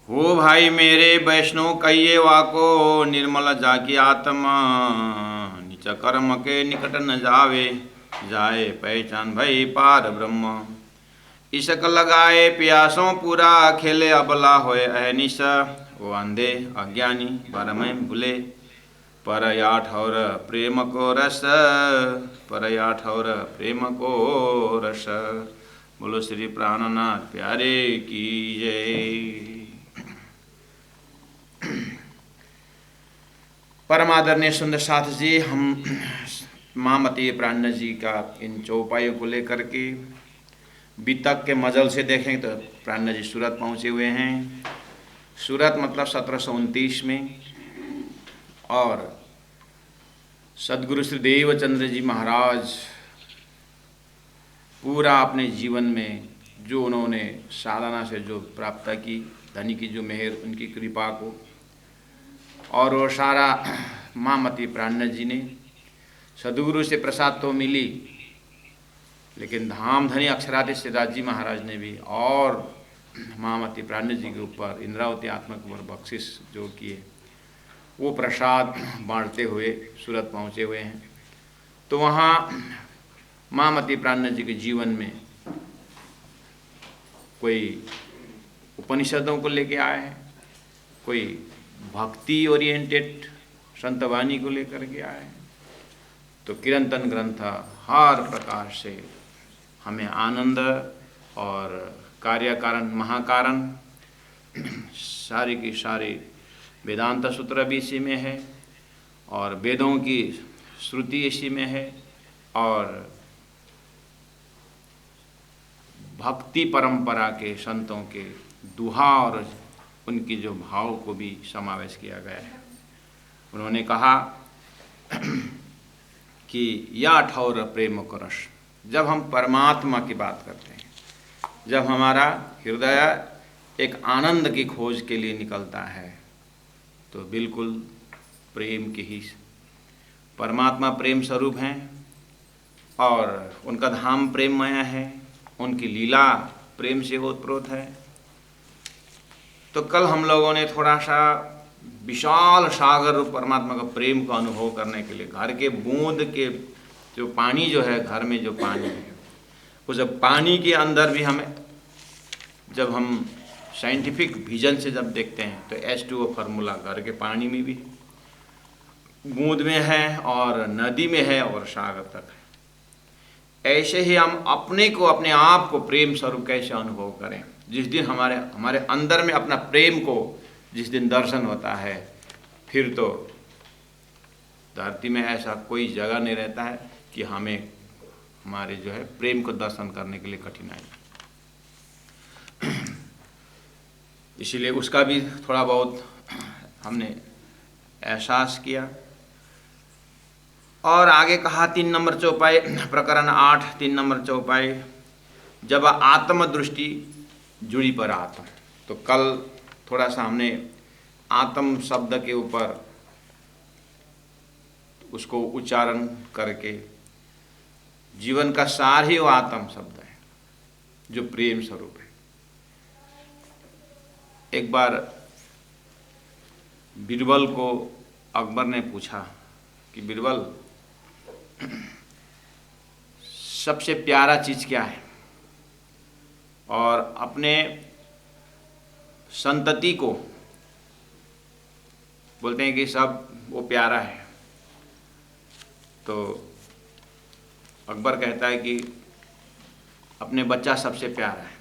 हो भाई मेरे वैष्णव कहिए वाको, निर्मल जाकी आत्मा निच कर्म के निकट न जावे, जाए पहचान भई पार ब्रह्म। इसक लगाए प्यासों पूरा, खेले अबला होए अहनिश, वो अंधे अज्ञानी बर में भूले, पर या ठौर प्रेम को रस, पर या ठौर प्रेम को रस। बोलो श्री प्राणनाथ प्यारे की जय। परमादरणीय सुंदर साथ जी, हम महामती प्राण जी का इन चौपाइयों को लेकर के बीतक के मजल से देखें तो प्राण जी सूरत पहुँचे हुए हैं। सूरत मतलब 1729 में, और सदगुरु श्री देवचंद्र जी महाराज पूरा अपने जीवन में जो उन्होंने साधना से जो प्राप्त की, धनी की जो मेहर, उनकी कृपा को, और वो सारा महामती प्राण जी ने सदगुरु से प्रसाद तो मिली, लेकिन धाम धनी अक्षराधीश सिद्धार्थ जी महाराज ने भी और महामती प्राण जी के ऊपर इंद्रावती आत्मा के ऊपर बख्शिश जो किए, वो प्रसाद बांटते हुए सूरत पहुँचे हुए हैं। तो वहाँ महामती प्राण जी के जीवन में कोई उपनिषदों को लेके आए हैं, कोई भक्ति ओरिएंटेड संतवाणी को लेकर के आए हैं। तो किरंतन ग्रंथ हर प्रकार से हमें आनंद और कार्य कारण महाकारण सारी की सारी वेदांत सूत्र भी इसी में है, और वेदों की श्रुति इसी में है, और भक्ति परंपरा के संतों के दुहा और उनकी जो भाव को भी समावेश किया गया है। उन्होंने कहा कि या ठौर प्रेम को रस, जब हम परमात्मा की बात करते हैं, जब हमारा हृदय एक आनंद की खोज के लिए निकलता है, तो बिल्कुल प्रेम की ही, परमात्मा प्रेम स्वरूप हैं और उनका धाम प्रेममय है, उनकी लीला प्रेम से ओतप्रोत है। तो कल हम लोगों ने थोड़ा सा विशाल सागर रूप परमात्मा का प्रेम का अनुभव करने के लिए घर के बूंद के जो पानी जो है, घर में जो पानी है, उस पानी के अंदर भी हमें, जब हम साइंटिफिक विजन से जब देखते हैं तो H2O फार्मूला घर के पानी में भी बूंद में है, और नदी में है, और सागर तक है। ऐसे ही हम अपने को, अपने आप को प्रेम स्वरूप कैसे अनुभव करें। जिस दिन हमारे अंदर में अपना प्रेम को जिस दिन दर्शन होता है, फिर तो धरती में ऐसा कोई जगह नहीं रहता है कि हमें हमारे जो है प्रेम को दर्शन करने के लिए कठिनाई। इसीलिए उसका भी थोड़ा बहुत हमने एहसास किया। और आगे कहा 3 नंबर चौपाई, प्रकरण 8 3 नंबर चौपाई, जब आत्म दृष्टि जुड़ी पर आत्म। तो कल थोड़ा सा हमने आत्म शब्द के ऊपर उसको उच्चारण करके, जीवन का सार ही वो आत्म शब्द है जो प्रेम स्वरूप है। एक बार बीरबल को अकबर ने पूछा कि बीरबल, सबसे प्यारा चीज़ क्या है, और अपने संतति को बोलते हैं कि सब वो प्यारा है। तो अकबर कहता है कि अपने बच्चा सबसे प्यारा है।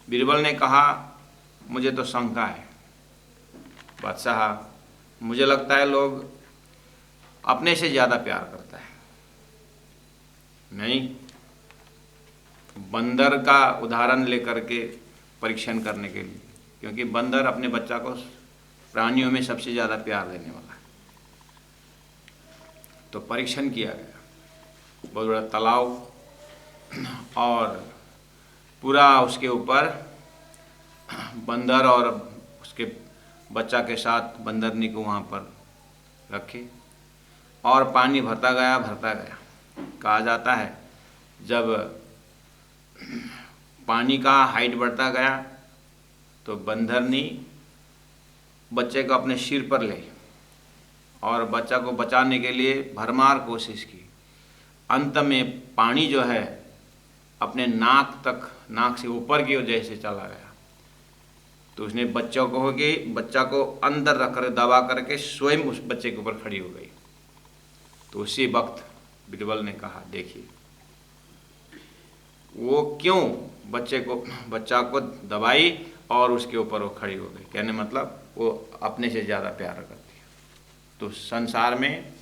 बीरबल ने कहा, मुझे तो शंका है बादशाह, मुझे लगता है लोग अपने से ज़्यादा प्यार करता है। नहीं, बंदर का उदाहरण लेकर के परीक्षण करने के लिए, क्योंकि बंदर अपने बच्चा को प्राणियों में सबसे ज़्यादा प्यार देने वाला है। तो परीक्षण किया गया, बहुत बड़ा तालाब, और पूरा उसके ऊपर बंदर और उसके बच्चा के साथ बंदरनी को वहाँ पर रखे, और पानी भरता गया भरता गया। कहा जाता है जब पानी का हाइट बढ़ता गया तो बंदरनी बच्चे को अपने सिर पर ले और बच्चा को बचाने के लिए भरमार कोशिश की। अंत में पानी जो है अपने नाक से ऊपर की वजह से चला गया। तो उसने बच्चा को अंदर रख कर दबा करके स्वयं उस बच्चे के ऊपर खड़ी हो गई। तो उसी वक्त बीरबल ने कहा, देखिए वो क्यों बच्चा को दबाई और उसके ऊपर वो खड़ी हो गई। कहने मतलब वो अपने से ज़्यादा प्यार करती है। तो संसार में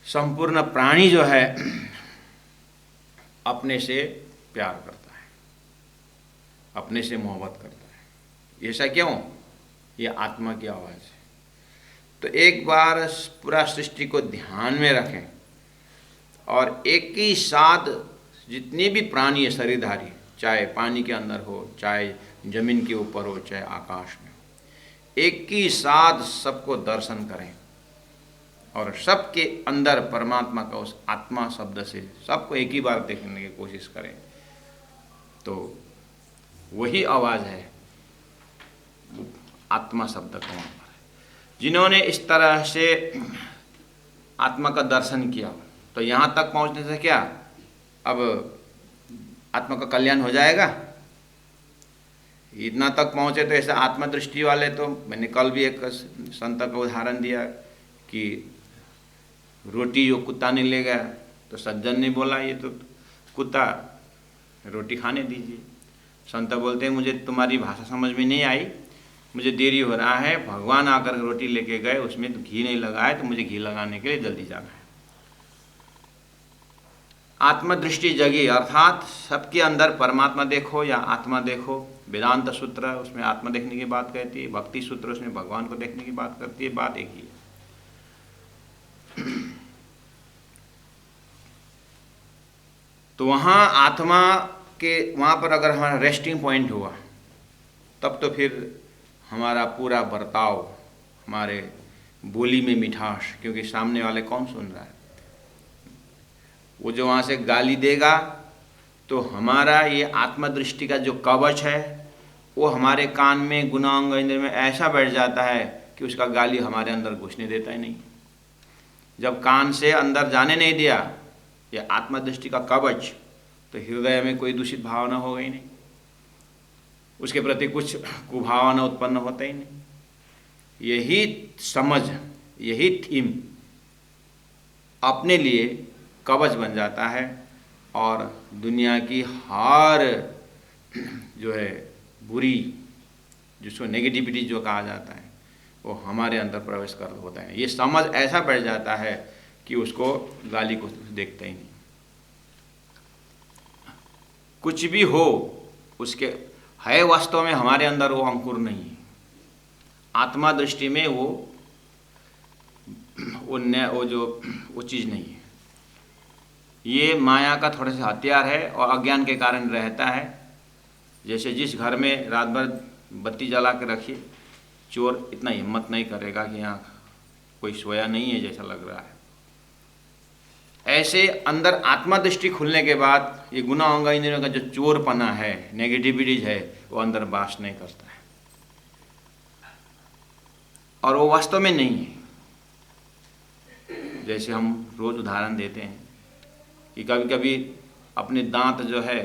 संपूर्ण प्राणी जो है अपने से प्यार करता है, अपने से मोहब्बत करता है। ऐसा क्यों? ये आत्मा की आवाज़ है। तो एक बार पूरा सृष्टि को ध्यान में रखें और एक ही साथ जितने भी प्राणी है शरीरधारी, चाहे पानी के अंदर हो, चाहे जमीन के ऊपर हो, चाहे आकाश में, एक ही साथ सबको दर्शन करें और सबके अंदर परमात्मा का उस आत्मा शब्द से सबको एक ही बार देखने की कोशिश करें। तो वही आवाज़ है आत्मा शब्द का वहाँ पर है। जिन्होंने इस तरह से आत्मा का दर्शन किया, तो यहाँ तक पहुँचने से क्या अब आत्मा का कल्याण हो जाएगा? इतना तक पहुँचे तो ऐसा आत्मदृष्टि वाले, तो मैंने कल भी एक संत का उदाहरण दिया कि रोटी जो कुत्ता नहीं ले गया, तो सज्जन ने बोला ये तो कुत्ता, रोटी खाने दीजिए। संत बोलते हैं मुझे तुम्हारी भाषा समझ में नहीं आई, मुझे देरी हो रहा है, भगवान आकर रोटी लेके गए, उसमें तो घी नहीं लगा है, तो मुझे घी लगाने के लिए जल्दी जाना है। आत्मदृष्टि जगी, अर्थात सबके अंदर परमात्मा देखो या आत्मा देखो। वेदांत सूत्र उसमें आत्मा देखने की बात कहती है, भक्ति सूत्र उसमें भगवान को देखने की बात करती है, बात एक ही है। तो वहाँ आत्मा के वहाँ पर अगर हमारा रेस्टिंग पॉइंट हुआ, तब तो फिर हमारा पूरा बर्ताव, हमारे बोली में मिठास, क्योंकि सामने वाले कौन सुन रहा है, वो जो वहाँ से गाली देगा तो हमारा ये आत्मदृष्टि का जो कवच है वो हमारे कान में, गुणांग इंद्र में ऐसा बैठ जाता है कि उसका गाली हमारे अंदर घुसने देता ही नहीं। जब कान से अंदर जाने नहीं दिया ये आत्मदृष्टि का कवच, तो हृदय में कोई दूषित भावना होगा ही नहीं, उसके प्रति कुछ कुभावना उत्पन्न होता ही नहीं। यही समझ, यही थीम अपने लिए कवच बन जाता है और दुनिया की हर जो है बुरी, जिसको नेगेटिविटी जो कहा जाता है, वो हमारे अंदर प्रवेश कर होता है। ये समझ ऐसा बैठ जाता है कि उसको गाली को देखता ही नहीं। कुछ भी हो उसके है वास्तव में हमारे अंदर वो अंकुर नहीं है। आत्मा दृष्टि में वो चीज़ नहीं है। ये माया का थोड़ा सा हथियार है और अज्ञान के कारण रहता है। जैसे जिस घर में रात भर बत्ती जला के रखिए, चोर इतना हिम्मत नहीं करेगा कि यहाँ कोई सोया नहीं है जैसा लग रहा है। ऐसे अंदर आत्मा दृष्टि खुलने के बाद ये गुनाह अंग इंद्रियों का जो चोरपना है, नेगेटिविटीज है, वो अंदर वास नहीं करता है और वो वास्तव में नहीं है। जैसे हम रोज उदाहरण देते हैं कि कभी कभी अपने दांत जो है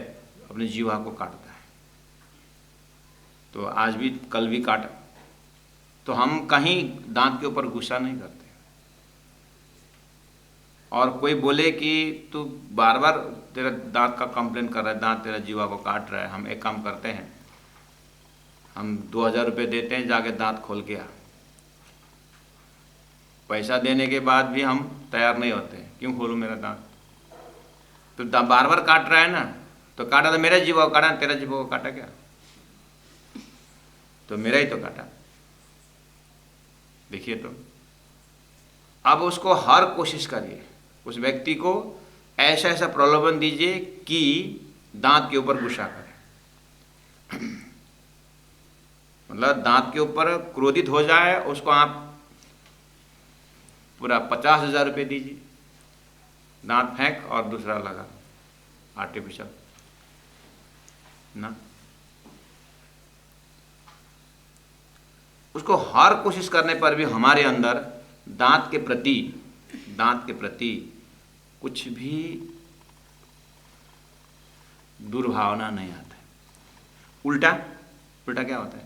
अपने जीवा को काटता है, तो आज भी कल भी काटा, तो हम कहीं दांत के ऊपर गुस्सा नहीं करते। और कोई बोले कि तू बार बार तेरा दांत का कंप्लेन कर रहा है, दांत तेरा जीवा को काट रहा है, हम एक काम करते हैं, हम 2000 रुपये देते हैं, जाके दांत खोल के आ। पैसा देने के बाद भी हम तैयार नहीं होते, क्यों खोलूं मेरा दांत? तो बार बार काट रहा है ना, तो काटा तो मेरा जीवा को काटा, तेरा जीवा को काटा क्या? तो मेरा ही तो काटा। देखिए, तो अब उसको हर कोशिश करिए, उस व्यक्ति को ऐसा ऐसा प्रलोभन दीजिए कि दांत के ऊपर गुस्सा करे, मतलब दांत के ऊपर क्रोधित हो जाए, उसको आप पूरा 50,000 रुपये दीजिए, दांत फेंक और दूसरा लगा आर्टिफिशियल ना। उसको हर कोशिश करने पर भी हमारे अंदर दांत के प्रति कुछ भी दुर्भावना नहीं आता है। उल्टा क्या होता है,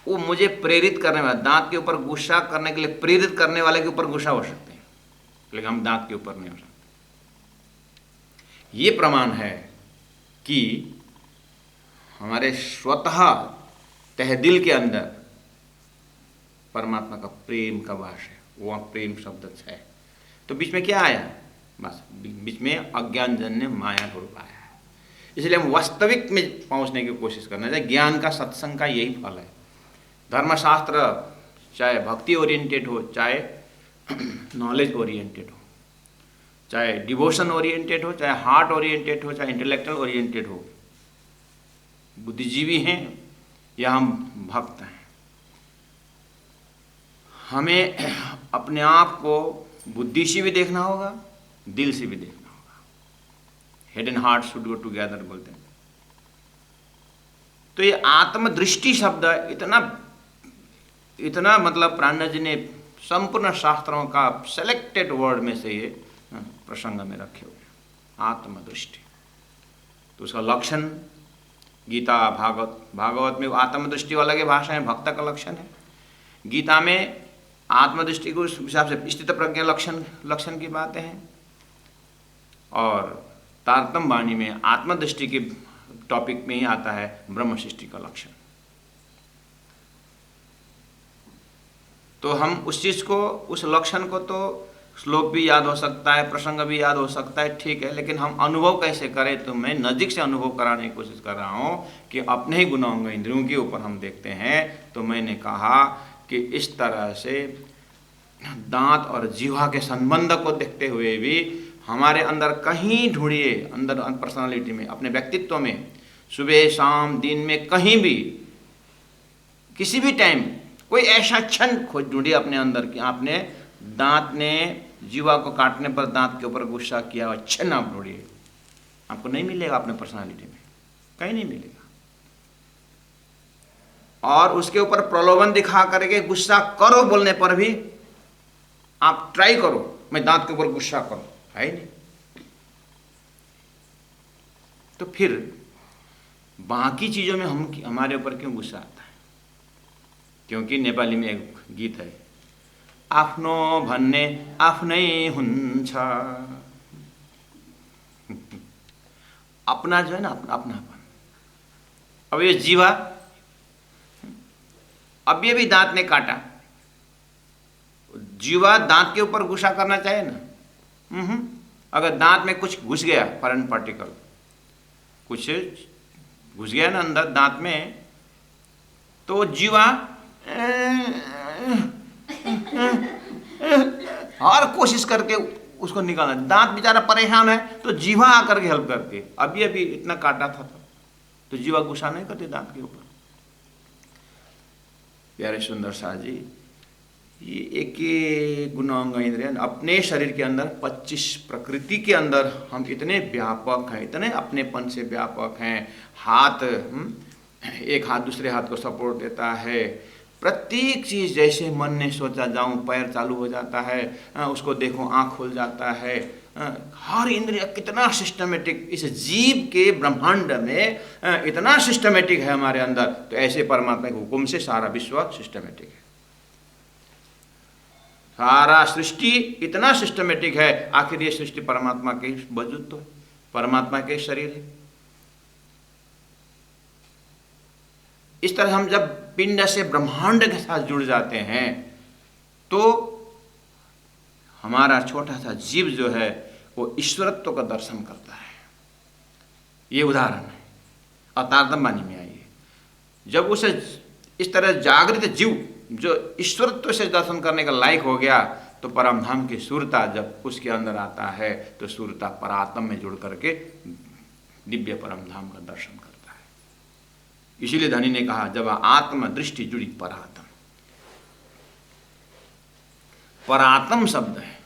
वो मुझे प्रेरित करने वाला, दांत के ऊपर गुस्सा करने के लिए प्रेरित करने वाले के ऊपर गुस्सा हो सकते हैं, लेकिन हम दांत के ऊपर नहीं हो सकते। ये प्रमाण है कि हमारे स्वतः तहदिल के अंदर परमात्मा का प्रेम का वास है, वो प्रेम शब्द है। तो बीच में क्या आया, बस बीच में अज्ञानजन्य माया रूप आया है। इसलिए हम वास्तविक में पहुंचने की कोशिश करना चाहिए। ज्ञान का, सत्संग का यही फल है। धर्मशास्त्र चाहे भक्ति ओरिएंटेड हो, चाहे नॉलेज ओरिएंटेड हो, चाहे डिवोशन ओरिएंटेड हो, चाहे हार्ट ओरिएंटेड हो, चाहे इंटेलेक्चुअल ओरिएंटेड हो, बुद्धिजीवी हैं या हम भक्त हैं, हमें अपने आप को बुद्धि से भी देखना होगा, दिल से भी देखना होगा। Head and heart should go together बोलते हैं। तो ये आत्मदृष्टि शब्द इतना मतलब प्राणनाथ जी ने संपूर्ण शास्त्रों का सेलेक्टेड वर्ड में से ये प्रसंग में रखे हुए, आत्मदृष्टि। तो उसका लक्षण गीता, भागवत में आत्मदृष्टि अलग है, भाषा है, भक्त का लक्षण है। गीता में आत्मदृष्टि को उस हिसाब से स्थित प्रज्ञा लक्षण की बातें हैं, और तारतम्य वाणी में आत्मदृष्टि के टॉपिक में ही आता है ब्रह्म सृष्टि का लक्षण। तो हम उस चीज को, उस लक्षण को तो श्लोक भी याद हो सकता है, प्रसंग भी याद हो सकता है, ठीक है, लेकिन हम अनुभव कैसे करें? तो मैं नजीक से अनुभव कराने की कोशिश कर रहा हूं कि अपने ही गुणांग इंद्रियों के ऊपर हम देखते हैं। तो मैंने कहा कि इस तरह से दांत और जीवा के संबंध को देखते हुए भी हमारे अंदर कहीं ढूंढिए, अंदर पर्सनालिटी में, अपने व्यक्तित्व में, सुबह शाम दिन में कहीं भी किसी भी टाइम कोई ऐसा क्षण खोज ढूंढिए अपने अंदर कि आपने दांत ने जीवा को काटने पर दांत के ऊपर गुस्सा किया, और क्षण आप ढूंढिए, आपको नहीं मिलेगा अपने पर्सनालिटी में, कहीं नहीं मिलेगा। और उसके ऊपर प्रलोभन दिखा करके गुस्सा करो बोलने पर भी आप ट्राई करो, मैं दांत के ऊपर गुस्सा करूं, है ही नहीं। तो फिर बाकी चीजों में हमारे ऊपर क्यों गुस्सा आता है? क्योंकि नेपाली में एक गीत है, आफ्नो भन्ने आफ्नै हुन्छ। अपना जो है ना, अपनापन। अब ये जीवा, अब ये भी दांत ने काटा, जीवा दांत के ऊपर गुस्सा करना चाहिए ना? अगर दांत में कुछ घुस गया, फॉरेन पार्टिकल कुछ घुस गया ना अंदर दांत में, तो जीवा हर कोशिश करके उसको निकालना। दांत बेचारा परेशान है तो जीवा आकर के हेल्प करती है। अभी इतना काटा था तो जीवा गुस्सा नहीं करती दांत के ऊपर। प्यारे सुंदर शाह जी, ये एक गुणांग इंद्रिय अपने शरीर के अंदर 25 प्रकृति के अंदर हम इतने व्यापक हैं, इतने अपनेपन से व्यापक हैं। हाथ, एक हाथ दूसरे हाथ को सपोर्ट देता है। प्रत्येक चीज जैसे मन ने सोचा, जाऊं पैर चालू हो जाता है, उसको देखो आंख खुल जाता है। हर इंद्रिय कितना सिस्टमेटिक, इस जीव के ब्रह्मांड में इतना सिस्टमेटिक है हमारे अंदर। तो ऐसे परमात्मा के हुक्म से सारा विश्व सिस्टमेटिक है, सारा सृष्टि इतना सिस्टमेटिक है। आखिर ये सृष्टि परमात्मा के वजूद तो, परमात्मा के शरीर है। इस तरह हम जब पिंड से ब्रह्मांड के साथ जुड़ जाते हैं तो हमारा छोटा सा जीव जो है वो ईश्वरत्व का दर्शन करता है। ये उदाहरण है, और तारतम्य में आइए, जब उसे इस तरह जागृत जीव जो ईश्वरत्व से दर्शन करने का लायक हो गया, तो परमधाम की सूरता जब उसके अंदर आता है तो सूरता परात्म में जुड़ करके दिव्य परमधाम का दर्शन करता है। इसीलिए धनी ने कहा, जब आत्म दृष्टि जुड़ी परात्म, परात्म शब्द है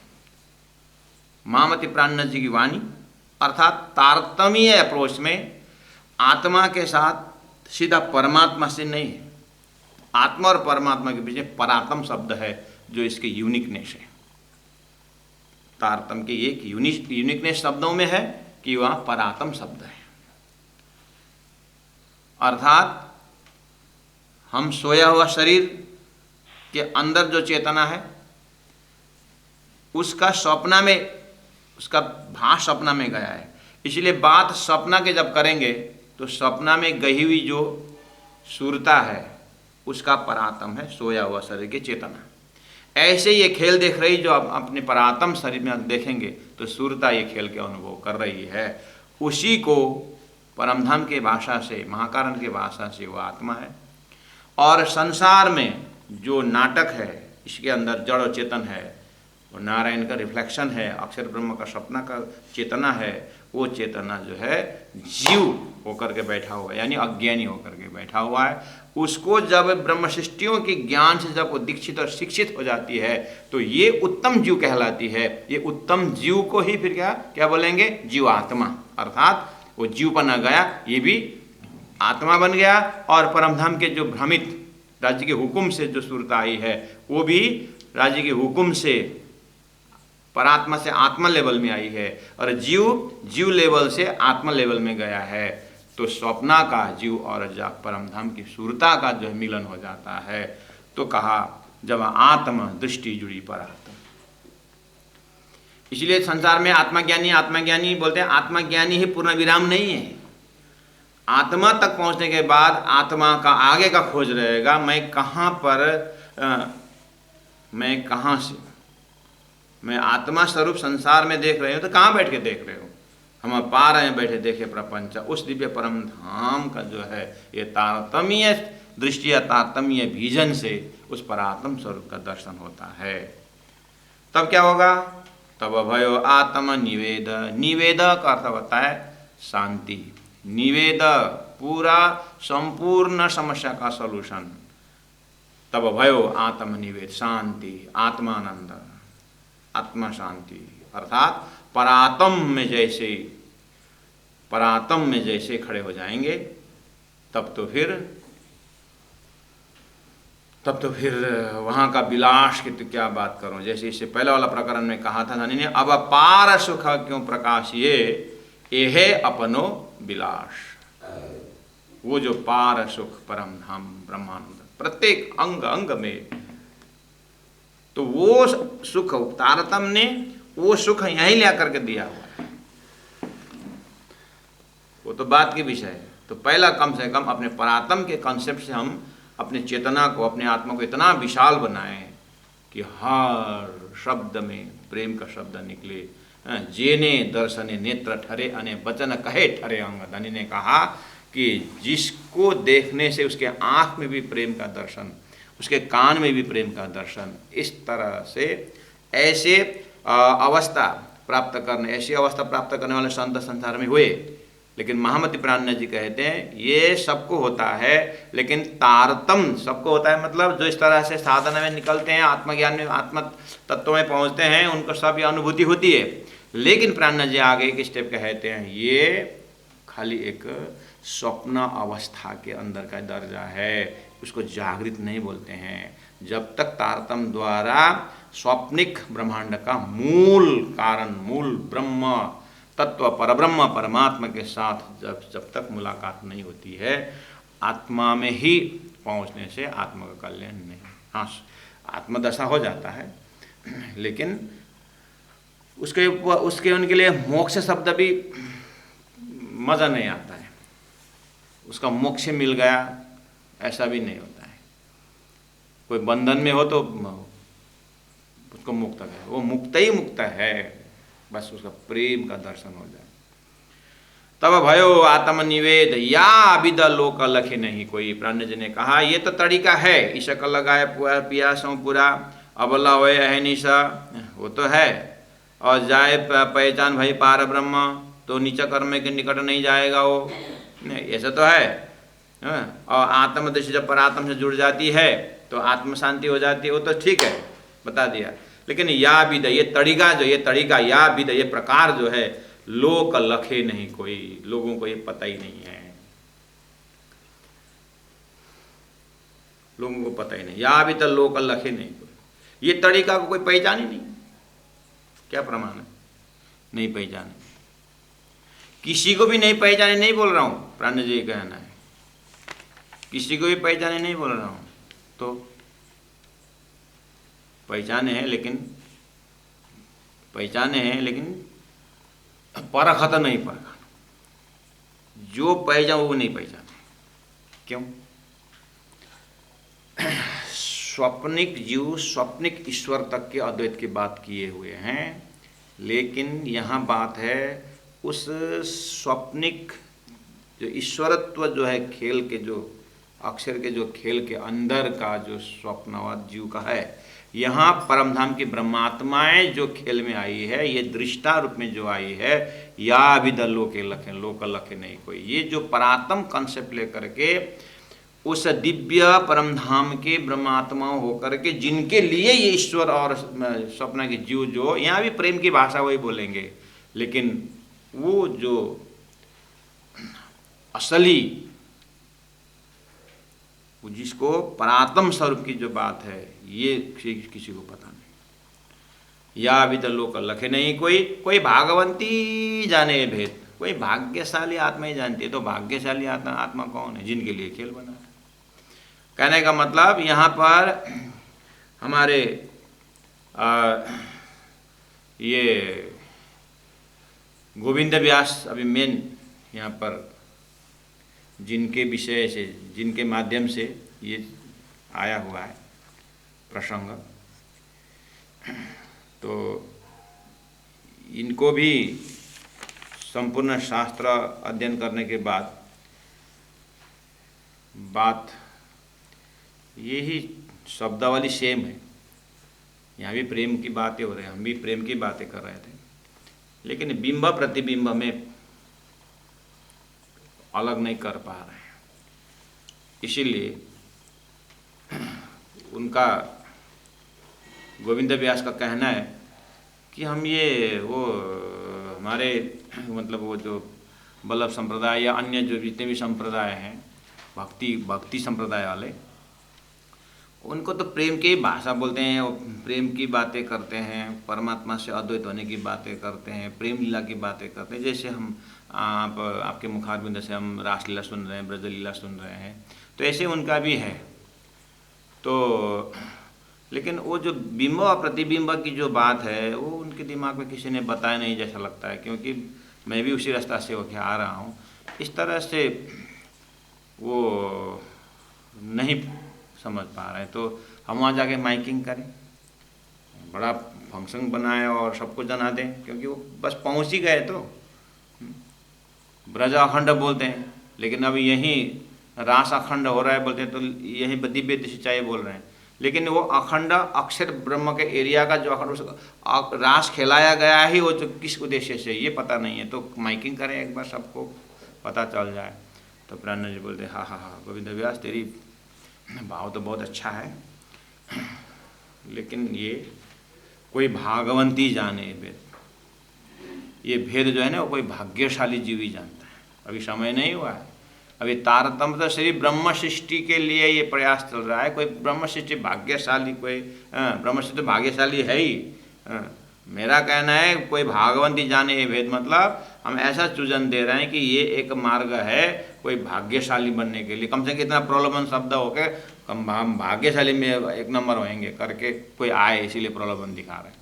मामति प्राणनाथ जी की वाणी, अर्थात तारतम्य अप्रोच में आत्मा के साथ सीधा परमात्मा से नहीं है, आत्मा और परमात्मा के बीच में परात्म शब्द है जो इसकी यूनिकनेस है। तारतम के एक यूनिकनेस शब्दों में है कि वह परात्म शब्द है। अर्थात हम सोया हुआ शरीर के अंदर जो चेतना है उसका स्वप्न में, उसका भास स्वप्न में गया है। इसलिए बात स्वप्न के जब करेंगे तो स्वप्न में गई हुई जो सुरता है उसका परात्म है सोया हुआ शरीर की चेतना। ऐसे ये खेल देख रही जो आप अपने परात्म शरीर में देखेंगे तो सुरता ये खेल के अनुभव कर रही है। उसी को परमधाम के भाषा से, महाकारण के भाषा से वो आत्मा है। और संसार में जो नाटक है इसके अंदर जड़ और चेतन है, वो नारायण का रिफ्लेक्शन है, अक्षर ब्रह्म का सपना का चेतना है। वो चेतना जो है जीव होकर के बैठा हुआ है, यानी अज्ञानी होकर के बैठा हुआ है। उसको जब ब्रह्म सृष्टियों के ज्ञान से जब वो दीक्षित और शिक्षित हो जाती है तो ये उत्तम जीव कहलाती है। ये उत्तम जीव को ही फिर क्या बोलेंगे? जीवात्मा। अर्थात वो जीव बना गया, ये भी आत्मा बन गया। और परमधाम के जो भ्रमित राज्य के हुक्म से जो सुरता आई है वो भी राज्य के हुक्म से परात्मा से आत्मा लेवल में आई है, और जीव लेवल से आत्मा लेवल में गया है। तो स्वप्ना का जीव और परमधाम की सुरता का जो मिलन हो जाता है तो कहा जब आत्मा दृष्टि जुड़ी परात्मा। इसलिए संसार में आत्मज्ञानी बोलते हैं। आत्मज्ञानी ही पूर्ण विराम नहीं है। आत्मा तक पहुंचने के बाद आत्मा का आगे का खोज रहेगा। मैं कहाँ पर, मैं कहाँ से, मैं आत्मा स्वरूप संसार में देख रहे हो तो कहाँ बैठ के देख रहे हो? हम पा रहे हैं बैठे देखे प्रपंच। उस दिव्य परम धाम का जो है ये तारतम्य दृष्टि या तारतम्य विजन से उस परात्म स्वरूप का दर्शन होता है। तब क्या होगा? तब भयो आत्म निवेद। निवेद का अर्थ होता है शांति। निवेद पूरा संपूर्ण समस्या का सॉल्यूशन। तब भयो आत्म निवेद, शांति, आत्मानंद, आत्मा शांति। अर्थात परात्म में जैसे खड़े हो जाएंगे तब तो फिर वहाँ का विलास की तो क्या बात करूँ। जैसे इससे पहले वाला प्रकरण में कहा था धनी ने, अब पार सुख क्यों प्रकाशिए, एहे अपनो विलास। वो जो पार सुख परम धाम ब्रह्मानंद प्रत्येक अंग अंग में, तो वो सुख तारतम ने वो सुख यहीं ले करके दिया हुआ है। वो तो बात की विषय है। तो पहला कम से कम अपने परात्म के कॉन्सेप्ट से हम अपने चेतना को, अपने आत्मा को इतना विशाल बनाएं कि हर शब्द में प्रेम का शब्द निकले। जेने दर्शने नेत्र ठरे अने वचन कहे ठरे अंग। धनी ने कहा कि जिसको देखने से उसके आँख में भी प्रेम का दर्शन, उसके कान में भी प्रेम का दर्शन, इस तरह से ऐसे अवस्था प्राप्त करने वाले संत संसार में हुए। लेकिन महामति प्राणनाथ जी कहते हैं ये सबको होता है, लेकिन तारतम सबको होता है। मतलब जो इस तरह से साधना में निकलते हैं, आत्मज्ञान में, आत्म तत्व में पहुंचते हैं, उनको सब ये अनुभूति होती है। लेकिन प्राणनाथ जी आगे एक स्टेप कहते हैं ये खाली एक स्वप्न अवस्था के अंदर का दर्जा है, उसको जागृत नहीं बोलते हैं। जब तक तारतम द्वारा स्वप्निक ब्रह्मांड का मूल कारण, मूल ब्रह्म तत्व परब्रह्म परमात्मा के साथ जब तक मुलाकात नहीं होती है, आत्मा में ही पहुंचने से आत्मा का कल्याण नहीं। हाँ, आत्मदशा हो जाता है, लेकिन उसके उनके लिए मोक्ष शब्द भी मज़ा नहीं आता है। उसका मोक्ष मिल गया ऐसा भी नहीं होता है। कोई बंधन में हो तो उसको मुक्त है, वो मुक्त ही मुक्त है, बस उसका प्रेम का दर्शन हो जाए। तब भयो आत्मनिवेद या विद लोक लखे नहीं कोई। प्राण जी ने कहा ये तो तरीका है, ईशक लगाए पिया सो पूरा अबला होए है निशा, वो तो है। और जाए पहचान भाई पार ब्रह्म तो नीचा कर्म के निकट नहीं जाएगा वो, ऐसा तो है। और आत्मदृष्टि जब परात्म से जुड़ जाती है तो आत्म शांति हो जाती है, वो तो ठीक है, बता दिया। लेकिन या विद, ये तरीका या विद, ये प्रकार जो है लोक लखे नहीं कोई, लोगों को ये पता ही नहीं है। लोगों को पता ही नहीं। या भी तो लोक लखे नहीं, ये तरीका को कोई पहचान ही नहीं। क्या प्रमाण है? नहीं पहचाने, किसी को भी नहीं पहचाने नहीं बोल रहा हूँ, प्राण जी कहना है, किसी को भी पहचाने नहीं बोल रहा हूँ। तो पहचाने हैं लेकिन परखता नहीं परखा, जो पहचान वो नहीं पहचाने। क्यों? स्वप्निक जीव स्वप्निक ईश्वर तक के अद्वैत की बात किए हुए हैं, लेकिन यहाँ बात है उस स्वप्निक जो ईश्वरत्व जो है खेल के, जो अक्षर के जो खेल के अंदर का जो स्वप्नवाद जीव का है, यहाँ परमधाम की ब्रह्मात्माएं जो खेल में आई है, ये दृष्टा रूप में जो आई है, या भी दल्लो के लखे लोक लखे नहीं कोई, ये जो परात्म कंसेप्ट लेकर के उस दिव्य परमधाम के ब्रह्मात्मा होकर के जिनके लिए ये ईश्वर और स्वप्न के जीव, जो यहाँ भी प्रेम की भाषा वही बोलेंगे, लेकिन वो जो असली, वो जिसको परात्म स्वरूप की जो बात है, ये किसी को पता नहीं। या अभी तो लोक लखे नहीं कोई भागवंती जाने भेद, कोई भाग्यशाली आत्मा ही जानती है। तो भाग्यशाली आत्मा कौन है? जिनके लिए खेल बना है। कहने का मतलब यहाँ पर हमारे ये गोविंद व्यास अभी मेन यहाँ पर जिनके विषय से, जिनके माध्यम से ये आया हुआ है प्रसंग, तो इनको भी संपूर्ण शास्त्र अध्ययन करने के बाद बात यही शब्दावली सेम है। यहाँ भी प्रेम की बातें हो रही हैं, हम भी प्रेम की बातें कर रहे थे, लेकिन बिंब प्रतिबिंब में अलग नहीं कर पा रहे हैं। इसीलिए उनका, गोविंद व्यास का कहना है कि हम ये वो हमारे मतलब वो जो बल्लभ संप्रदाय या अन्य जो जितने भी संप्रदाय हैं, भक्ति संप्रदाय वाले, उनको तो प्रेम की भाषा बोलते हैं, वो प्रेम की बातें करते हैं, परमात्मा से अद्वैत होने की बातें करते हैं, प्रेम लीला की बातें करते हैं। जैसे हम आपके मुखारबिंद से हम रासलीला सुन रहे हैं, ब्रज लीला सुन रहे हैं, तो ऐसे उनका भी है। तो लेकिन वो जो बिंब और प्रतिबिंब की जो बात है, वो उनके दिमाग में किसी ने बताया नहीं जैसा लगता है, क्योंकि मैं भी उसी रास्ता से होकर आ रहा हूँ। इस तरह से वो नहीं समझ पा रहे हैं। तो हम वहाँ जाके माइकिंग करें, बड़ा फंक्शन बनाए और सबको जना दें, क्योंकि वो बस पहुँच ही गए। तो ब्रज अखंड बोलते हैं, लेकिन अब यहीं रास अखंड हो रहा है बोलते हैं, तो यहीं दिव्य सिंचाई बोल रहे हैं, लेकिन वो अखंड अक्षर ब्रह्म के एरिया का जो अखंड रास खिलाया गया है, वो जो किस उद्देश्य से ये पता नहीं है। तो माइकिंग करें, एक बार सबको पता चल जाए। तो प्राण जी बोलते हाँ हाँ हाँ गोविंद व्यास, तेरी भाव तो बहुत अच्छा है, लेकिन ये कोई भागवंती जाने भेद, ये भेद जो है ना, वो कोई भाग्यशाली जीव ही जानता है। अभी समय नहीं हुआ है, अभी तारतम्य तो श्री ब्रह्म सृष्टि के लिए ये प्रयास चल रहा है। कोई ब्रह्म सृष्टि भाग्यशाली, कोई ब्रह्म सृष्टि तो भाग्यशाली है ही। मेरा कहना है कोई भागवंती जाने ये भेद, मतलब हम ऐसा सूचन दे रहे हैं कि ये एक मार्ग है कोई भाग्यशाली बनने के लिए। कम से कम इतना प्रलोभन शब्द हो के हम भाग्यशाली में एक नंबर होएंगे करके कोई आए, इसीलिए प्रलोभन दिखा रहे हैं।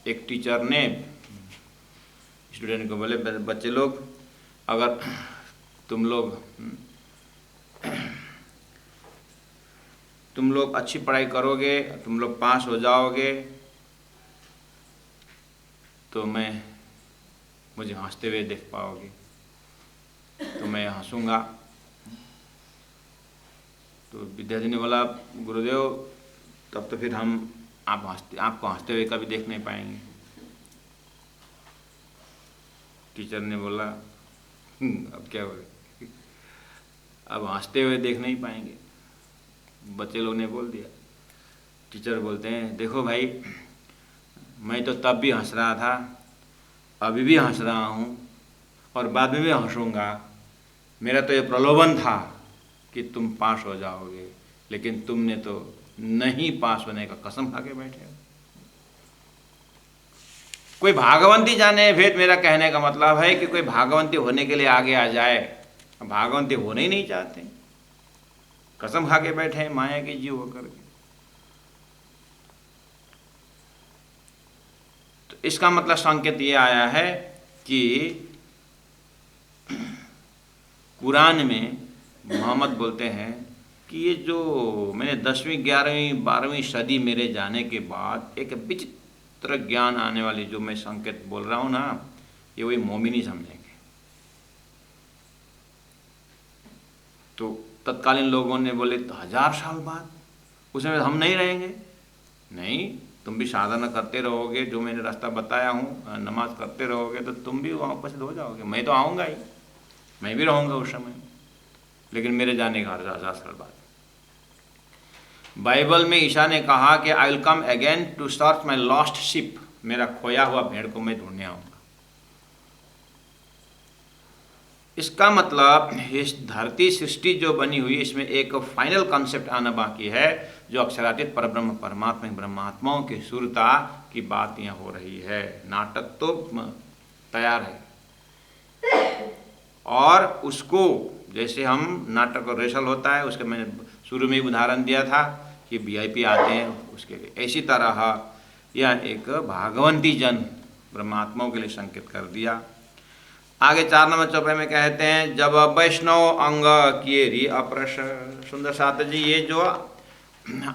एक टीचर ने स्टूडेंट को बोले, बच्चे लोग, अगर तुम लोग अच्छी पढ़ाई करोगे, तुम लोग पास हो जाओगे, तो मुझे हंसते हुए देख पाओगे, तो मैं हंसूंगा। तो विद्यार्थी ने बोला, गुरुदेव तब तो फिर हम आपको हंसते हुए कभी देख नहीं पाएंगे। टीचर ने बोला, अब क्या बोले, अब हंसते हुए देख नहीं पाएंगे। बच्चे लोग ने बोल दिया। टीचर बोलते हैं, देखो भाई, मैं तो तब भी हंस रहा था, अभी भी हंस रहा हूँ, और बाद में भी हंसूंगा। मेरा तो ये प्रलोभन था कि तुम पास हो जाओगे, लेकिन तुमने तो नहीं पास होने का कसम खा के बैठे हो। कोई भागवंती जाने भेद, मेरा कहने का मतलब है कि कोई भागवंती होने के लिए आगे आ जाए, भागवंती होने ही नहीं चाहते, कसम खा के बैठे हैं माया के जीव होकर के। तो इसका मतलब संकेत ये आया है कि कुरान में मोहम्मद बोलते हैं कि ये जो मैंने 10वीं 11वीं 12वीं सदी मेरे जाने के बाद एक विचित्र ज्ञान आने वाली जो मैं संकेत बोल रहा हूँ ना, ये वही मोमिन ही समझेंगे। तो तत्कालीन लोगों ने बोले तो 1000 साल बाद उसमें हम नहीं रहेंगे। नहीं, तुम भी साधना करते रहोगे, जो मैंने रास्ता बताया हूँ, नमाज करते रहोगे तो तुम भी वापस हो जाओगे। मैं तो आऊँगा ही, मैं भी रहूँगा उस समय, लेकिन मेरे जाने का 1000 साल बाद। बाइबल में ईसा ने कहा कि I will come again to search my lost ship, मेरा खोया हुआ भेड़ को मैं ढूंढने आऊँगा। इसका मतलब इस धरती सृष्टि जो बनी हुई, इसमें एक फाइनल कॉन्सेप्ट आना बाकी है, जो अक्षरातीत परब्रह्म परमात्मा ब्रह्मात्माओं की सुरता की बात यहाँ हो रही है। नाटक तो तैयार है, और उसको जैसे हम नाटक और रेसल होता है, उसके मैंने शुरू में ही उदाहरण दिया था कि वीआईपी आते हैं उसके लिए, इसी तरह यह एक भागवंती जन ब्रह्मात्माओं के लिए संकेत कर दिया। आगे 4 नंबर चौपाई में कहते हैं, जब वैष्णव अंग किए री अप्रश। सुंदर साथ जी, ये जो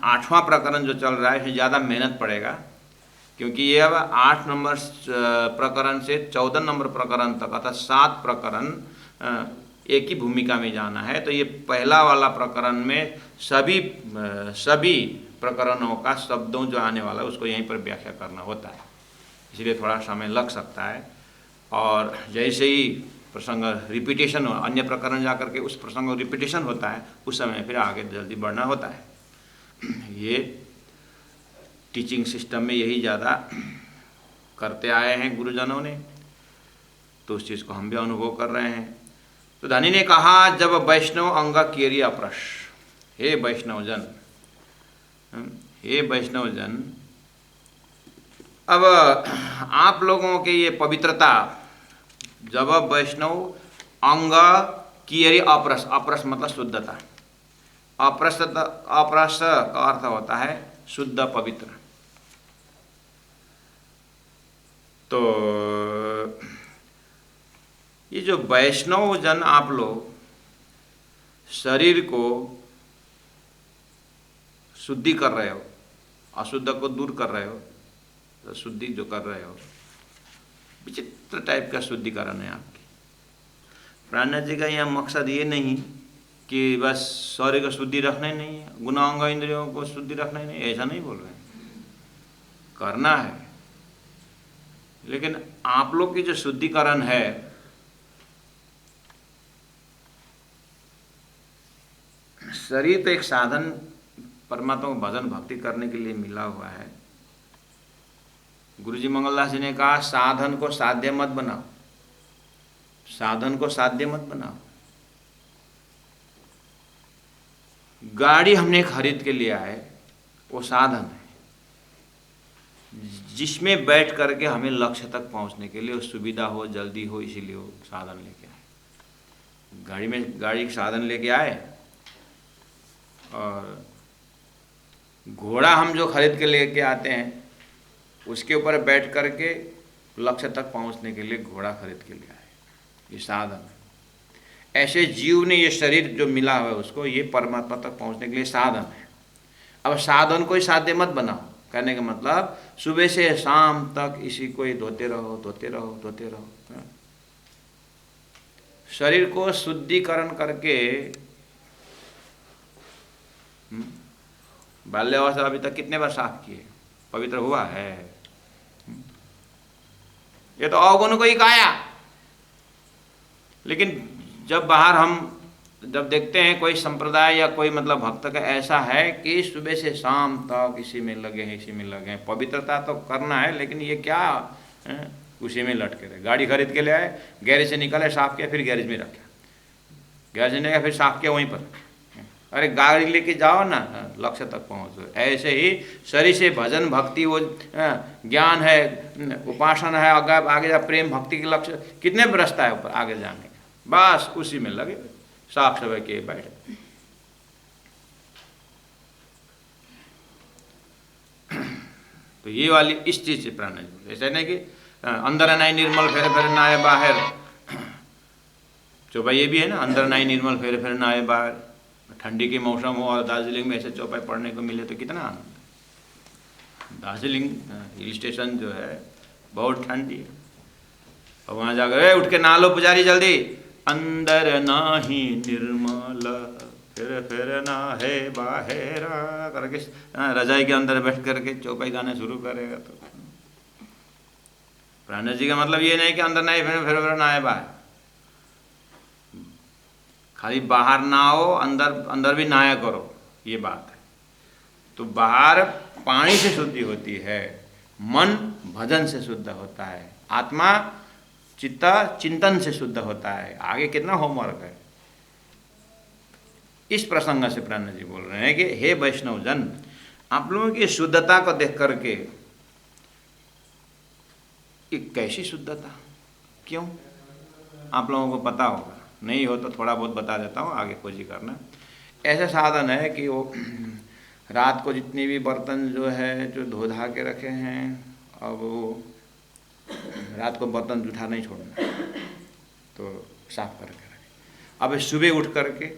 8वां प्रकरण जो चल रहा है, इसमें ज़्यादा मेहनत पड़ेगा, क्योंकि ये अब 8 नंबर प्रकरण से 14 नंबर प्रकरण तक, अर्थात 7 प्रकरण एक ही भूमिका में जाना है। तो ये पहला वाला प्रकरण में सभी प्रकरणों का शब्दों जो आने वाला है उसको यहीं पर व्याख्या करना होता है, इसलिए थोड़ा समय लग सकता है। और जैसे ही प्रसंग रिपीटेशन हो, अन्य प्रकरण जाकर के उस प्रसंग रिपीटेशन होता है, उस समय फिर आगे जल्दी बढ़ना होता है। ये टीचिंग सिस्टम में यही ज़्यादा करते आए हैं गुरुजनों ने, तो उस चीज़ को हम भी अनुभव कर रहे हैं। तो धनी ने कहा, जब वैष्णव अंग केरी अप्रश, हे वैष्णवजन, हे वैष्णवजन, अब आप लोगों के ये पवित्रता, जब वैष्णव अंग कियरी अप्रश, अप्रश मतलब शुद्धता, अप्रश का अर्थ होता है शुद्ध पवित्र। तो ये जो वैष्णव जन आप लोग शरीर को शुद्धि कर रहे हो, अशुद्ध को दूर कर रहे हो, तो शुद्धि जो कर रहे हो, विचित्र टाइप का शुद्धिकरण है आपकी। प्राणनाथ जी का यह मकसद ये नहीं कि बस शरीर को शुद्धि रखना ही नहीं है, गुणांग इंद्रियों को शुद्धि रखना ही नहीं, ऐसा नहीं बोल रहे हैं, करना है। लेकिन आप लोग की जो शुद्धिकरण है, शरीर तो एक साधन परमात्मा को भजन भक्ति करने के लिए मिला हुआ है। गुरुजी मंगलदास जी ने कहा, साधन को साध्य मत बनाओ, साधन को साध्य मत बनाओ। गाड़ी हमने खरीद के लिया है, वो साधन है जिसमें बैठ करके हमें लक्ष्य तक पहुंचने के लिए सुविधा हो, जल्दी हो, इसीलिए वो साधन लेके आए। गाड़ी साधन लेके आए, और घोड़ा हम जो खरीद के लेके आते हैं, उसके ऊपर बैठ करके लक्ष्य तक पहुंचने के लिए घोड़ा खरीद के लिए आए, ये साधन है। ऐसे जीव ने ये शरीर जो मिला हुआ है उसको, ये परमात्मा तक पहुंचने के लिए साधन है। अब साधन को ही साध्य मत बनाओ, कहने का मतलब सुबह से शाम तक इसी को ही धोते रहो, धोते रहो, धोते रहो। शरीर को शुद्धिकरण करके बाल्यावस्था अभी तक कितने बार साफ किए, पवित्र हुआ है? ये तो अवगुण को ही काया। लेकिन जब बाहर हम जब देखते हैं कोई संप्रदाय या कोई मतलब भक्त का ऐसा है कि सुबह से शाम तक इसी में लगे हैं, इसी में लगे हैं, पवित्रता तो करना है, लेकिन ये क्या है? उसी में लटके रहे। गाड़ी खरीद के ले आए, गैरेज से निकले, साफ किया, फिर गैरेज में रखा, गैरेज ने फिर साफ किया वहीं पर, अरे गाड़ी लेके जाओ ना, लक्ष्य तक पहुँचो। ऐसे ही शरीर से भजन भक्ति, वो ज्ञान है, उपासना है, आगे जा प्रेम भक्ति के लक्ष्य कितने रास्ता है ऊपर आगे जाने का, बस उसी में लगे साफ सफाई के बैठे। तो ये वाली इस चीज से प्राणायाम, ऐसा नहीं कि अंदर नहीं निर्मल फेरे फेरे नहाए बाहर, चौपाई ये भी है ना, अंदर नहीं निर्मल फेरे फेरे नहाए बाहर। ठंडी के मौसम हो और दार्जिलिंग में ऐसे चौपाई पढ़ने को मिले तो कितना आनंद। दार्जिलिंग हिल स्टेशन जो है बहुत ठंडी है, और वहाँ जाकर उठ के नहा लो पुजारी जल्दी, अंदर नाही निर्मल फिर ना है बाहेरा करके रजाई के अंदर बैठ करके चौपाई गाना शुरू करेगा। तो प्राणेश जी का मतलब ये नहीं कि अंदर नहीं फिर ना है बाहर, खाली बाहर ना हो, अंदर भी नहाया करो, ये बात है। तो बाहर पानी से शुद्धि होती है, मन भजन से शुद्ध होता है, आत्मा चित्त चिंतन से शुद्ध होता है। आगे कितना होमवर्क है। इस प्रसंग से प्राण जी बोल रहे हैं कि हे वैष्णव जन, आप लोगों की शुद्धता को देख करके, कि कैसी शुद्धता, क्यों, आप लोगों को पता होगा, नहीं हो तो थोड़ा बहुत बता देता हूँ, आगे खोजी करना। ऐसा साधन है कि वो रात को जितनी भी बर्तन जो है जो धो धा के रखे हैं, अब वो रात को बर्तन जूठा नहीं छोड़ना, तो साफ करके रखें। अब सुबह उठ करके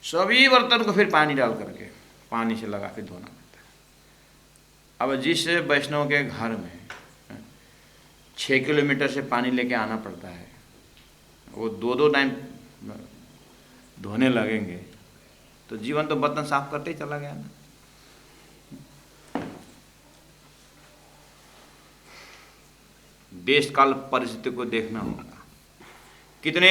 सभी बर्तन को फिर पानी डाल करके पानी से लगा के धोना पड़ता है। अब जिस वैष्णव के घर में 6 किलोमीटर से पानी लेके आना पड़ता है, वो 2-2 टाइम धोने लगेंगे, तो जीवन तो बर्तन साफ करते ही चला गया ना। देश काल परिस्थिति को देखना होगा, कितने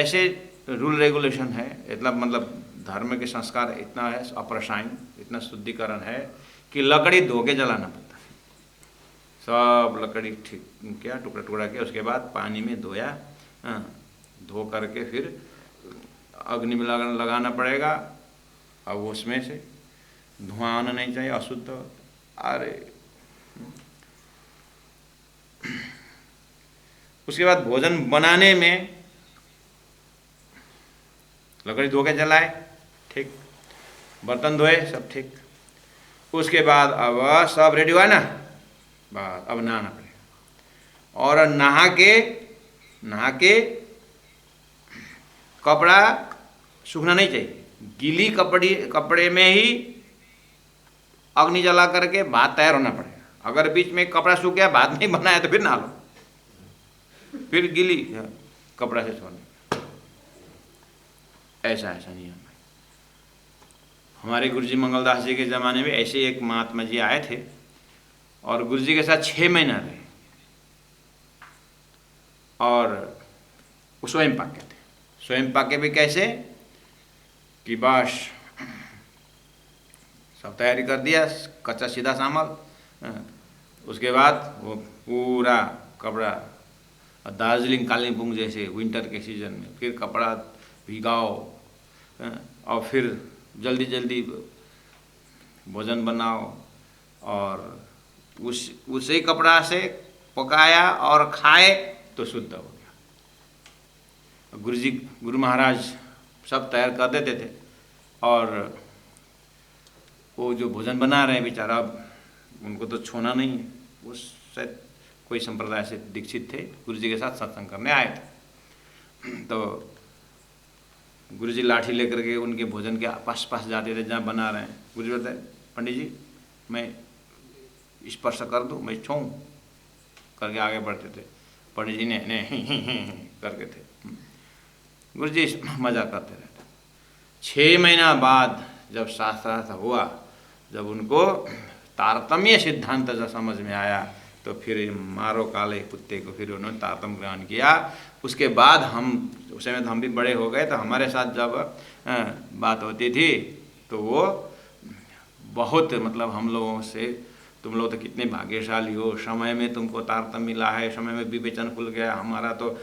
ऐसे रूल रेगुलेशन है, इतना मतलब धर्म के संस्कार इतना है, अप्रसायन इतना शुद्धिकरण है कि लकड़ी धो के जलाना पड़ता है। सब लकड़ी ठीक किया, टुकड़ा टुकड़ा किया, उसके बाद पानी में धोया, धो करके फिर अग्नि में लगाना पड़ेगा। अब उसमें से धुआं आना नहीं चाहिए, अशुद्ध। अरे उसके बाद भोजन बनाने में लकड़ी धो के जलाए, ठीक, बर्तन धोए, सब ठीक। उसके बाद अब सब रेडी हुआ ना, बस अब नहाना पड़ेगा। और नहा के कपड़ा सूखना नहीं चाहिए, गीली कपड़े में ही अग्नि जला करके भात तैयार होना पड़ेगा। अगर बीच में कपड़ा सूख गया, भात नहीं बनाया, तो फिर नहा लो, फिर गीली कपड़ा से छोड़ना। ऐसा नियम है। हमारे गुरुजी मंगलदास जी के ज़माने में ऐसे एक महात्मा जी आए थे और गुरुजी के साथ 6 महीना रहे, और वो स्वयं पाके थे। स्वयं पाके भी कैसे कि बस सब तैयारी कर दिया, कच्चा सीधा सामल, उसके बाद वो पूरा कपड़ा, दार्जिलिंग कालिम्पोंग जैसे विंटर के सीजन में फिर कपड़ा भिगाओ, और फिर जल्दी जल्दी भोजन बनाओ, और उसी कपड़ा से पकाया और खाए तो शुद्ध हो गया। गुरु महाराज सब तैयार कर देते थे, और वो जो भोजन बना रहे हैं बेचारा, अब उनको तो छोना नहीं है। वो शायद कोई संप्रदाय से दीक्षित थे, गुरुजी के साथ सत्संग करने आए थे। तो गुरुजी लाठी लेकर के उनके भोजन के पास जाते थे जहाँ बना रहे हैं। गुरुजी बताए, पंडित जी मैं स्पर्श कर दूँ, मैं छूँ करके आगे बढ़ते थे। पंडित जी ने करके थे। गुरुजी मजा करते रहते। 6 महीना बाद जब शास्त्रार्थ हुआ, जब उनको तारतम्य सिद्धांत जब समझ में आया, तो फिर मारो काले कुत्ते को, फिर उन्होंने तारतम्य ग्रहण किया। उसके बाद हम उस समय तो हम भी बड़े हो गए, तो हमारे साथ जब बात होती थी तो वो बहुत मतलब हम लोगों से तुम लोग तो कितने भाग्यशाली हो, समय में तुमको तारतम्य मिला है, समय में विवेचन खुल गया, हमारा तो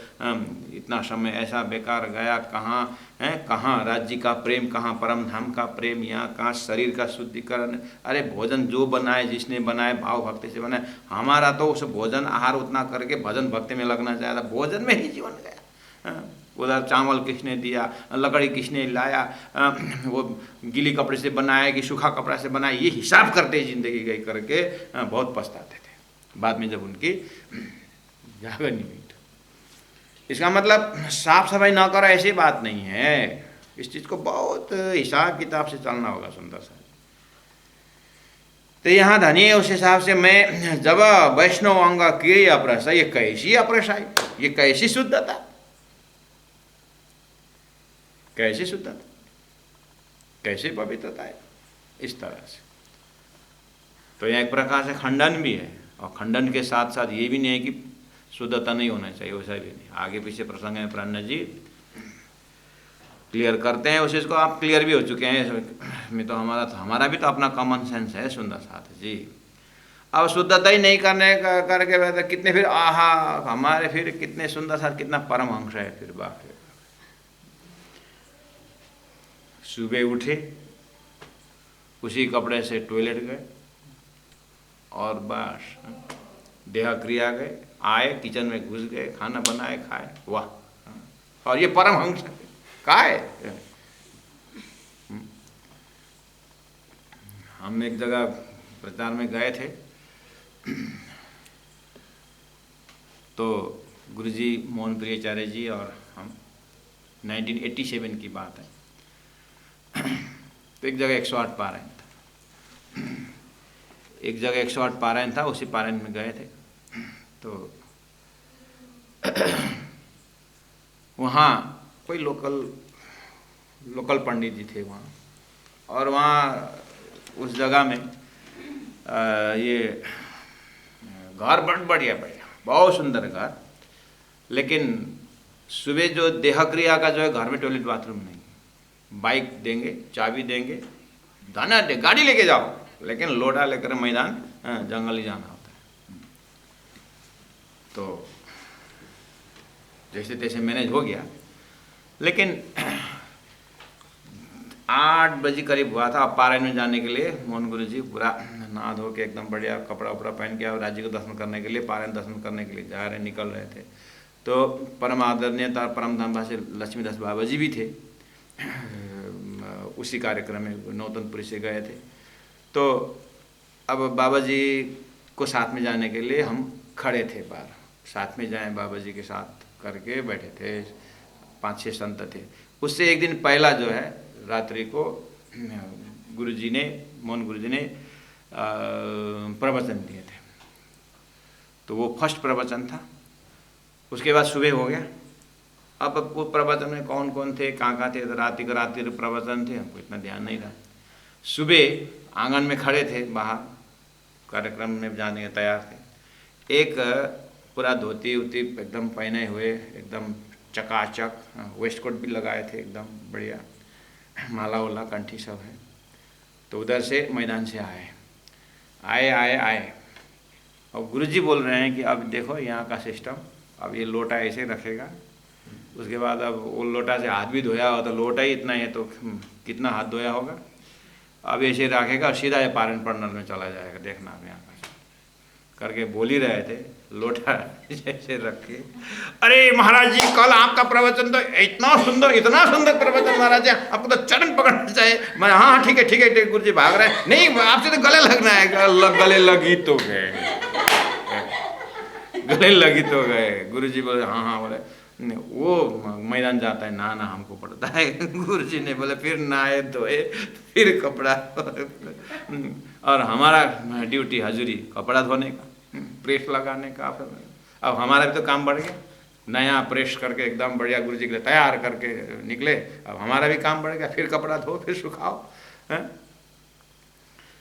इतना समय ऐसा बेकार गया, कहाँ है, कहाँ राज्य का प्रेम, कहाँ परम धाम का प्रेम, यहाँ कहाँ शरीर का शुद्धिकरण। अरे भोजन जो बनाए, जिसने बनाए भाव भक्ति से बनाए, हमारा तो उस भोजन आहार उतना करके भजन भक्ति में लगना चाहिए था, भोजन में ही जीवन गया। उधर चावल किसने दिया, लकड़ी किसने लाया, वो गीली कपड़े से बनाया कि सूखा कपड़ा से बनाया, ये हिसाब करते जिंदगी गई करके बहुत पछताते थे बाद में जब उनकी जागरण नहीं हुई। इसका मतलब साफ सफाई ना करो ऐसी बात नहीं है, इस चीज़ को बहुत हिसाब किताब से चलना होगा सुंदर सा। तो यहाँ धनी उस हिसाब से मैं जब वैष्णव अंग की अप्रसा, ये कैसी अप्रसाई, ये कैसी शुद्धता, कैसी शुद्धता, कैसी पवित्रता है, इस तरह से। तो यह एक प्रकार से खंडन भी है, और खंडन के साथ साथ ये भी नहीं है कि शुद्धता नहीं होना चाहिए, वैसा भी नहीं। आगे पीछे प्रसंग है, प्राण जी क्लियर करते हैं उस चीज़ को, आप क्लियर भी हो चुके हैं में। तो हमारा भी तो अपना कॉमन सेंस है सुंदर साथ जी। अब शुद्धता ही नहीं करने करके वैसे कितने फिर आहा हमारे फिर कितने सुंदर साथ, कितना परमहंस है फिर बाप। सुबह उठे, उसी कपड़े से टॉयलेट गए और बस देह क्रिया गए, आए किचन में घुस गए, खाना बनाए खाए, वाह। और ये परमहंस का है। हम एक जगह प्रचार में गए थे, तो गुरुजी मोहन प्रियाचार्य जी और हम, 1987 की बात है। तो एक जगह 108 पारायण था, एक जगह 108 पारायण था, उसी पारायण में गए थे। तो वहाँ कोई लोकल पंडित जी थे वहाँ, और वहाँ उस जगह में ये घर बढ़िया बहुत सुंदर घर, लेकिन सुबह जो देह क्रिया का जो है घर में टॉयलेट बाथरूम नहीं, बाइक देंगे, चाबी देंगे, दाना दे, गाड़ी लेके जाओ, लेकिन लोटा लेकर मैदान जंगल ही जाना होता है। तो जैसे तैसे मैनेज हो गया, लेकिन 8 बजे करीब हुआ था। अब पारायण में जाने के लिए मोहन गुरु जी पूरा नहा धो के एकदम बढ़िया कपड़ा उपड़ा पहन के और राज्य को दर्शन करने के लिए, पारायण दर्शन करने के लिए जा रहे, निकल रहे थे। तो परम आदरणीय परम धामवासी लक्ष्मीदास बाबा जी भी थे, उसी कार्यक्रम में नौतनपुरी से गए थे। तो अब बाबा जी को साथ में जाने के लिए हम खड़े थे, बार साथ में जाएं बाबा जी के साथ करके बैठे थे, 5-6 संत थे। उससे एक दिन पहला जो है रात्रि को गुरुजी ने, मोहन गुरुजी ने प्रवचन दिए थे। तो वो फर्स्ट प्रवचन था। उसके बाद सुबह हो गया। अब वो प्रवचन में कौन कौन थे, कहाँ थे, तो रात्रि प्रवचन थे, हमको इतना ध्यान नहीं रहा। सुबह आंगन में खड़े थे, बाहर कार्यक्रम में जाने के तैयार थे। एक पूरा धोती उती एकदम पहने हुए, एकदम चकाचक, वेस्ट कोट भी लगाए थे एकदम बढ़िया, माला वाला कंठी सब है। तो उधर से मैदान से आए और गुरुजी बोल रहे हैं कि अब देखो यहाँ का सिस्टम, अब ये लोटा ऐसे रखेगा, उसके बाद अब वो लोटा से हाथ भी धोया हो तो लोटा ही इतना है तो कितना हाथ धोया होगा, अब ऐसे रखेगा, सीधा ये पारण पंडल में चला जाएगा, देखना आप यहाँ का करके बोल ही रहे थे। लोटा जैसे रखे, अरे महाराज जी कल आपका प्रवचन तो इतना सुंदर प्रवचन महाराज जी, आपको तो चरण पकड़ना चाहिए। मैं हाँ ठीक है गुरु जी भाग रहे हैं, नहीं आपसे तो गले लगना है। गले लगी तो गए गुरु जी बोले हाँ बोले वो मैदान जाता है, नहाना हमको पड़ता है। गुरु जी ने बोले फिर नहाए धोए, फिर कपड़ा और हमारा ड्यूटी हजूरी कपड़ा धोने का, प्रेस लगाने का। अब हमारा भी तो काम बढ़ गया, नया प्रेस करके एकदम बढ़िया गुरु जी के लिए तैयार करके निकले। अब हमारा भी काम बढ़ गया, फिर कपड़ा धो, फिर सुखाओ।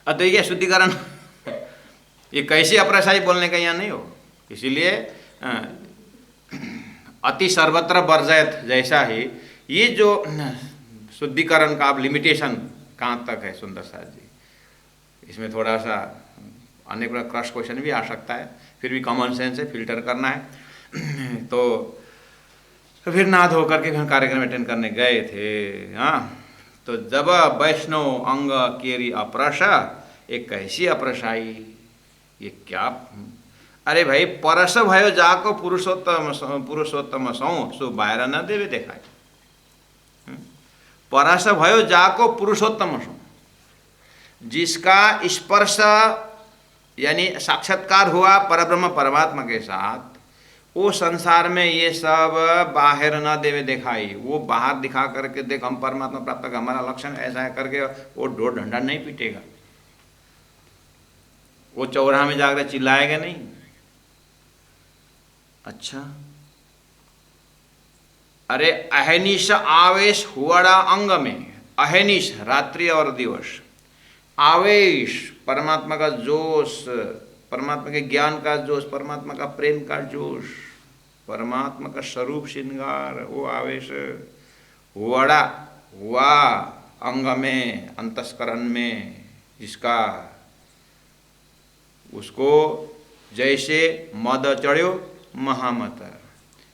अब तो ये शुद्धिकरण ये कैसे अप्रसाई बोलने का यहाँ नहीं हो। इसीलिए अति सर्वत्र वर्जयत जैसा ही ये जो शुद्धिकरण का अब लिमिटेशन कहाँ तक है सुंदर साथ जी, इसमें थोड़ा सा अनेक बार क्रश क्वेश्चन भी आ सकता है, फिर भी कॉमन सेंस है, फिल्टर करना है। तो फिर नहा धो करके फिर कार्यक्रम अटेंड करने गए थे। हाँ, तो जब वैष्णव अंग केरी अप्रश, एक कैसी अप्रश आई, ये क्या, अरे भाई परस भयो जाको पुरुषोत्तम सो बाहर न देवे देखाए, परस भयो जाको पुरुषोत्तम सो, जिसका स्पर्श यानी साक्षात्कार हुआ परब्रह्म परमात्मा के साथ, वो संसार में ये सब बाहर न देवे दिखाई, वो बाहर दिखा करके देख हम परमात्मा प्राप्त कर, हमारा लक्षण ऐसा है करके वो ढोर ढंडा नहीं पीटेगा, वो चौराहा में जाकर चिल्लाएगा नहीं। अच्छा, अरे अहनिश आवेश हुआ अंग में, अहनिश रात्रि और दिवस, आवेश परमात्मा का जोश, परमात्मा के ज्ञान का जोश, परमात्मा का प्रेम का जोश, परमात्मा का स्वरूप श्रृंगार, वो आवेश हुआ हुआ अंग में, अंतस्करण में, जिसका उसको जैसे मद चढ़्यो महामत,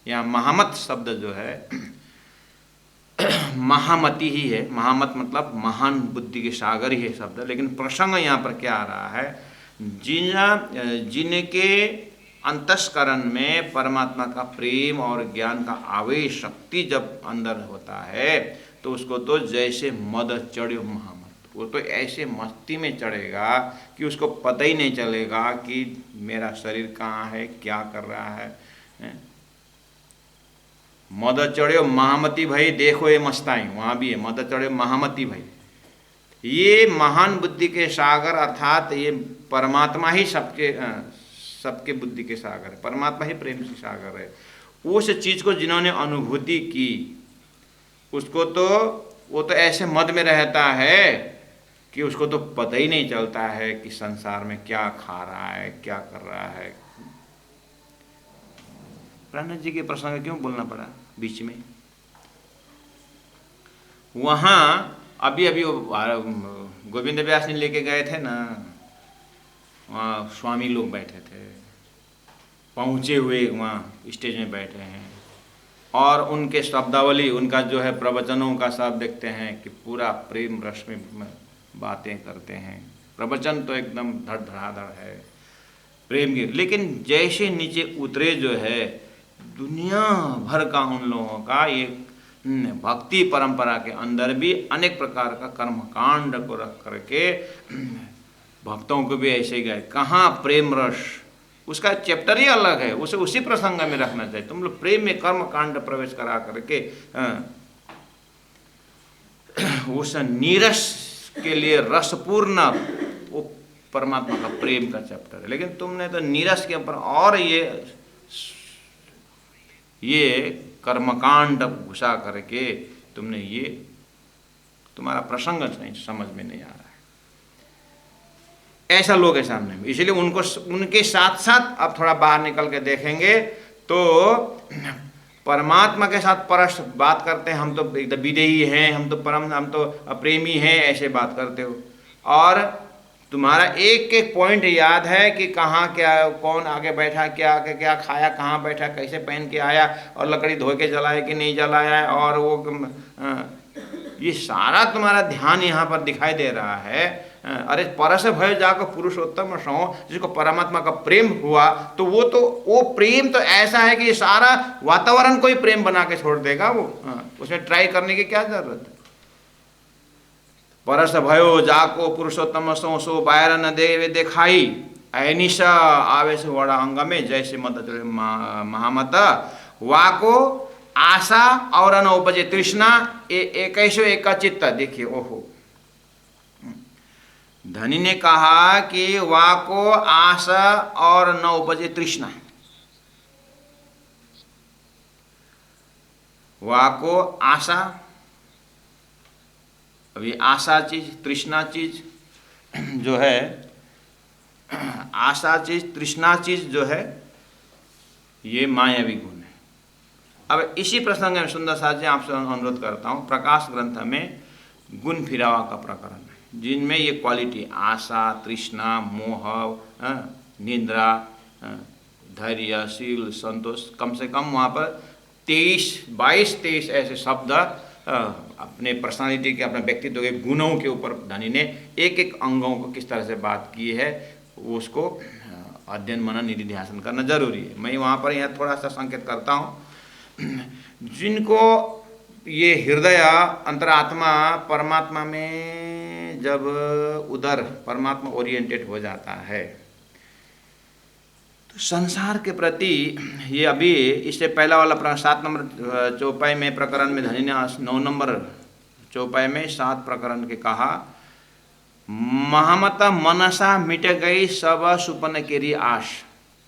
यहाँ महामत शब्द जो है महामति ही है, महामत मतलब महान बुद्धि के सागर ही है शब्द, लेकिन प्रसंग यहाँ पर क्या आ रहा है, जिनके अंतस्करण में परमात्मा का प्रेम और ज्ञान का आवेश शक्ति जब अंदर होता है तो उसको तो जैसे मद चढ़्यो महामत, वो तो ऐसे मस्ती में चढ़ेगा कि उसको पता ही नहीं चलेगा कि मेरा शरीर कहाँ है, क्या कर रहा है। मद चढ़्यो महामती भाई, देखो ये मस्ताई, वहाँ भी है मद चढ़्यो महामती भाई। ये महान बुद्धि के सागर अर्थात ये परमात्मा ही सबके बुद्धि के सागर है, परमात्मा ही प्रेम के सागर है। उस चीज़ को जिन्होंने अनुभूति की, उसको तो वो तो ऐसे मद में रहता है कि उसको तो पता ही नहीं चलता है कि संसार में क्या खा रहा है, क्या कर रहा है। प्राणनाथ जी के प्रसंग क्यों बोलना पड़ा बीच में? वहाँ अभी अभी गोविंद व्यास ने लेके गए थे ना, वहाँ स्वामी लोग बैठे थे, पहुँचे हुए वहाँ स्टेज में बैठे हैं, और उनके शब्दावली, उनका जो है प्रवचनों का सब देखते हैं कि पूरा प्रेम रस में बातें करते हैं। प्रवचन तो एकदम धड़धड़ाधड़ है प्रेम की, लेकिन जैसे नीचे उतरे जो है दुनिया भर का उन लोगों का एक भक्ति परंपरा के अंदर भी अनेक प्रकार का कर्मकांड को रख करके भक्तों को भी ऐसे गए। कहाँ प्रेम रस, उसका चैप्टर ही अलग है, उसे उसी प्रसंग में रखना चाहिए। तुम लोग प्रेम में कर्म कांड प्रवेश करा करके उस नीरस के लिए रसपूर्ण वो परमात्मा का प्रेम का चैप्टर है, लेकिन तुमने तो नीरस के ऊपर और ये कर्मकांड घुसा करके तुमने ये, तुम्हारा प्रसंग नहीं समझ में नहीं आ रहा है। ऐसा लोग है सामने में, इसलिए उनको उनके साथ साथ अब थोड़ा बाहर निकल के देखेंगे तो परमात्मा के साथ परस बात करते हैं, हम तो एकदम विदेही हैं, हम तो अप्रेमी हैं, ऐसे बात करते हो। और तुम्हारा एक एक पॉइंट याद है कि कहाँ क्या, कौन आगे बैठा, क्या खाया, कहाँ बैठा, कैसे पहन के आया, और लकड़ी धो के जलाया कि नहीं जलाया, और वो ये सारा तुम्हारा ध्यान यहाँ पर दिखाई दे रहा है। अरे परस भय जाकर पुरुषोत्तम सो, जिसको परमात्मा का प्रेम हुआ तो वो प्रेम तो ऐसा है कि सारा वातावरण को ही प्रेम बना के छोड़ देगा वो, उसमें ट्राई करने की क्या जरूरत है। परस भयो जाको पुरुषोत्तम सो बायर न देवे देखाई, अनिशा आवेश वड़ा अंग में जैसे मत महामत, वाको आशा और न उपजे तृष्णा, एकैसो एक चित्त। देखिए, ओहो, धनी ने कहा कि वाको आशा और न उपजे तृष्णा, वाको आशा, अभी आशा चीज, तृष्णा चीज जो है, आशा चीज तृष्णा चीज जो है, ये मायावी गुण है। अब इसी प्रसंग में सुंदर साथ जी आपसे अनुरोध करता हूँ, प्रकाश ग्रंथ में गुण फिरावा का प्रकरण है। जिनमें ये क्वालिटी आशा, तृष्णा, मोह, निंद्रा, धैर्यशील, संतोष, कम से कम वहाँ पर 22-23 ऐसे शब्द अपने पर्सनालिटी के, अपने व्यक्तित्व के गुणों के ऊपर धनी ने एक एक अंगों को किस तरह से बात की है, उसको अध्ययन मनन निधि ध्यान करना जरूरी है। मैं वहाँ पर यहाँ थोड़ा सा संकेत करता हूँ। जिनको ये हृदय, अंतरात्मा परमात्मा में जब उधर परमात्मा ओरिएंटेड हो जाता है तो संसार के प्रति ये, अभी इससे पहला वाला 7 नंबर चौपाई में प्रकरण में धनी ने 9 नंबर चौपाई में 7 प्रकरण के कहा, महमत मनसा मिट गई सब सुपन केरी आश,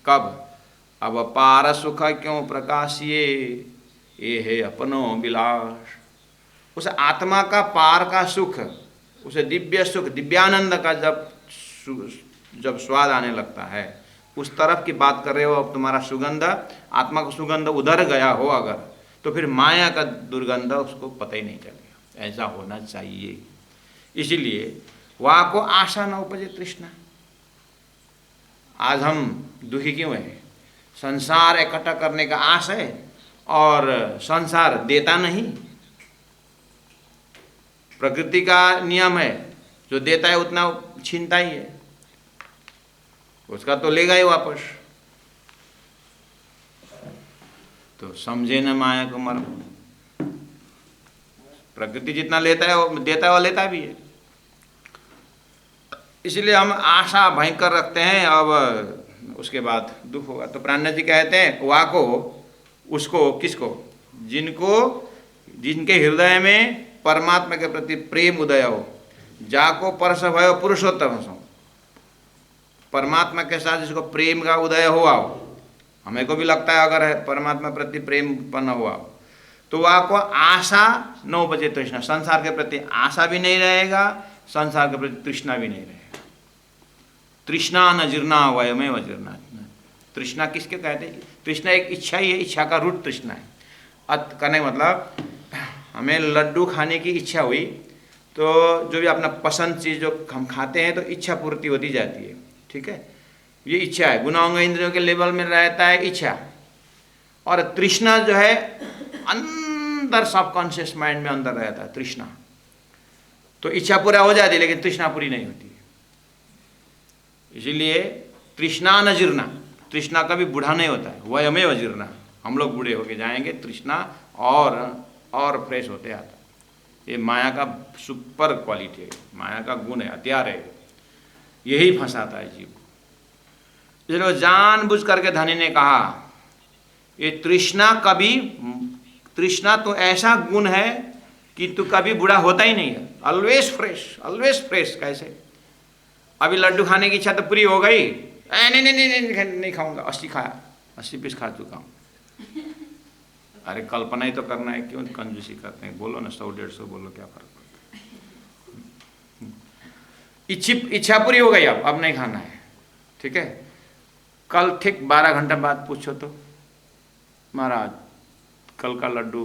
कब अब पार सुख क्यों प्रकाशिए, ये है अपनो विलास। उस आत्मा का पार का सुख, उसे दिव्य सुख, दिव्यानंद का जब स्वाद आने लगता है, उस तरफ की बात कर रहे हो। अब तुम्हारा सुगंध, आत्मा का सुगंध उधर गया हो अगर, तो फिर माया का दुर्गंध उसको पता ही नहीं चलेगा। ऐसा होना चाहिए। इसीलिए वहाँ को आशा न उपजे तृष्णा। आज हम दुखी क्यों हैं? संसार इकट्ठा करने का आश है और संसार देता नहीं। प्रकृति का नियम है, जो देता है उतना छीनता ही है, उसका तो लेगा ही वापस। तो समझे न माया को मर्म। प्रकृति जितना लेता है वो देता है, वो लेता भी है। इसलिए हम आशा भयंकर रखते हैं, अब उसके बाद दुख होगा। तो प्राणनाथ जी कहते हैं वा को, उसको, किसको? जिनके हृदय में परमात्मा के प्रति प्रेम उदय हो, जाको परस भयो पुरुषोत्तम सो, परमात्मा के साथ जिसको प्रेम का उदय हुआ हो, हमें को भी लगता है अगर परमात्मा प्रति प्रेम उत्पन्न हुआ हो, तो वह को आशा न उपजे तृष्णा। संसार के प्रति आशा भी नहीं रहेगा, संसार के प्रति तृष्णा भी नहीं रहेगा। तृष्णा न जीर्णा वयमेव जीर्णा। तृष्णा किसके कहते हैं? तृष्णा एक इच्छा ही है, इच्छा का रूट तृष्णा है। कहने मतलब हमें लड्डू खाने की इच्छा हुई, तो जो भी अपना पसंद चीज़ जो हम खाते हैं तो इच्छा पूर्ति होती जाती है, ठीक है। ये इच्छा है, गुणांग इंद्रियों के लेवल में रहता है इच्छा। और तृष्णा जो है अंदर सबकॉन्शियस माइंड में अंदर रहता है तृष्णा। तो इच्छा पूरा हो जाती है लेकिन तृष्णा पूरी नहीं होती। इसीलिए तृष्णा न जीर्णा, तृष्णा कभी बूढ़ा नहीं होता है। वयमेव जीर्णा, हम लोग बूढ़े होके जाएंगे, तृष्णा और फ्रेश होते आता। ये माया का सुपर क्वालिटी है, माया का गुण है, हथियार है, यही फंसाता है जीव को। इसलिए जानबूझ करके धनी ने कहा ये तृष्णा तो ऐसा गुण है कि तू कभी बूढ़ा होता ही नहीं है, ऑलवेज फ्रेश। कैसे? अभी लड्डू खाने की इच्छा तो पूरी हो गई, नहीं खाऊंगा, 80 खाया, 80 पीस खा चुका हूँ। अरे कल्पना ही तो करना है, क्यों कंजूसी करते हैं? बोलो ना, 100-150 बोलो, क्या फर्क पड़ता है? इच्छा पूरी हो गई, अब नहीं खाना है, ठीक है। कल ठीक 12 घंटा बाद पूछो तो महाराज कल का लड्डू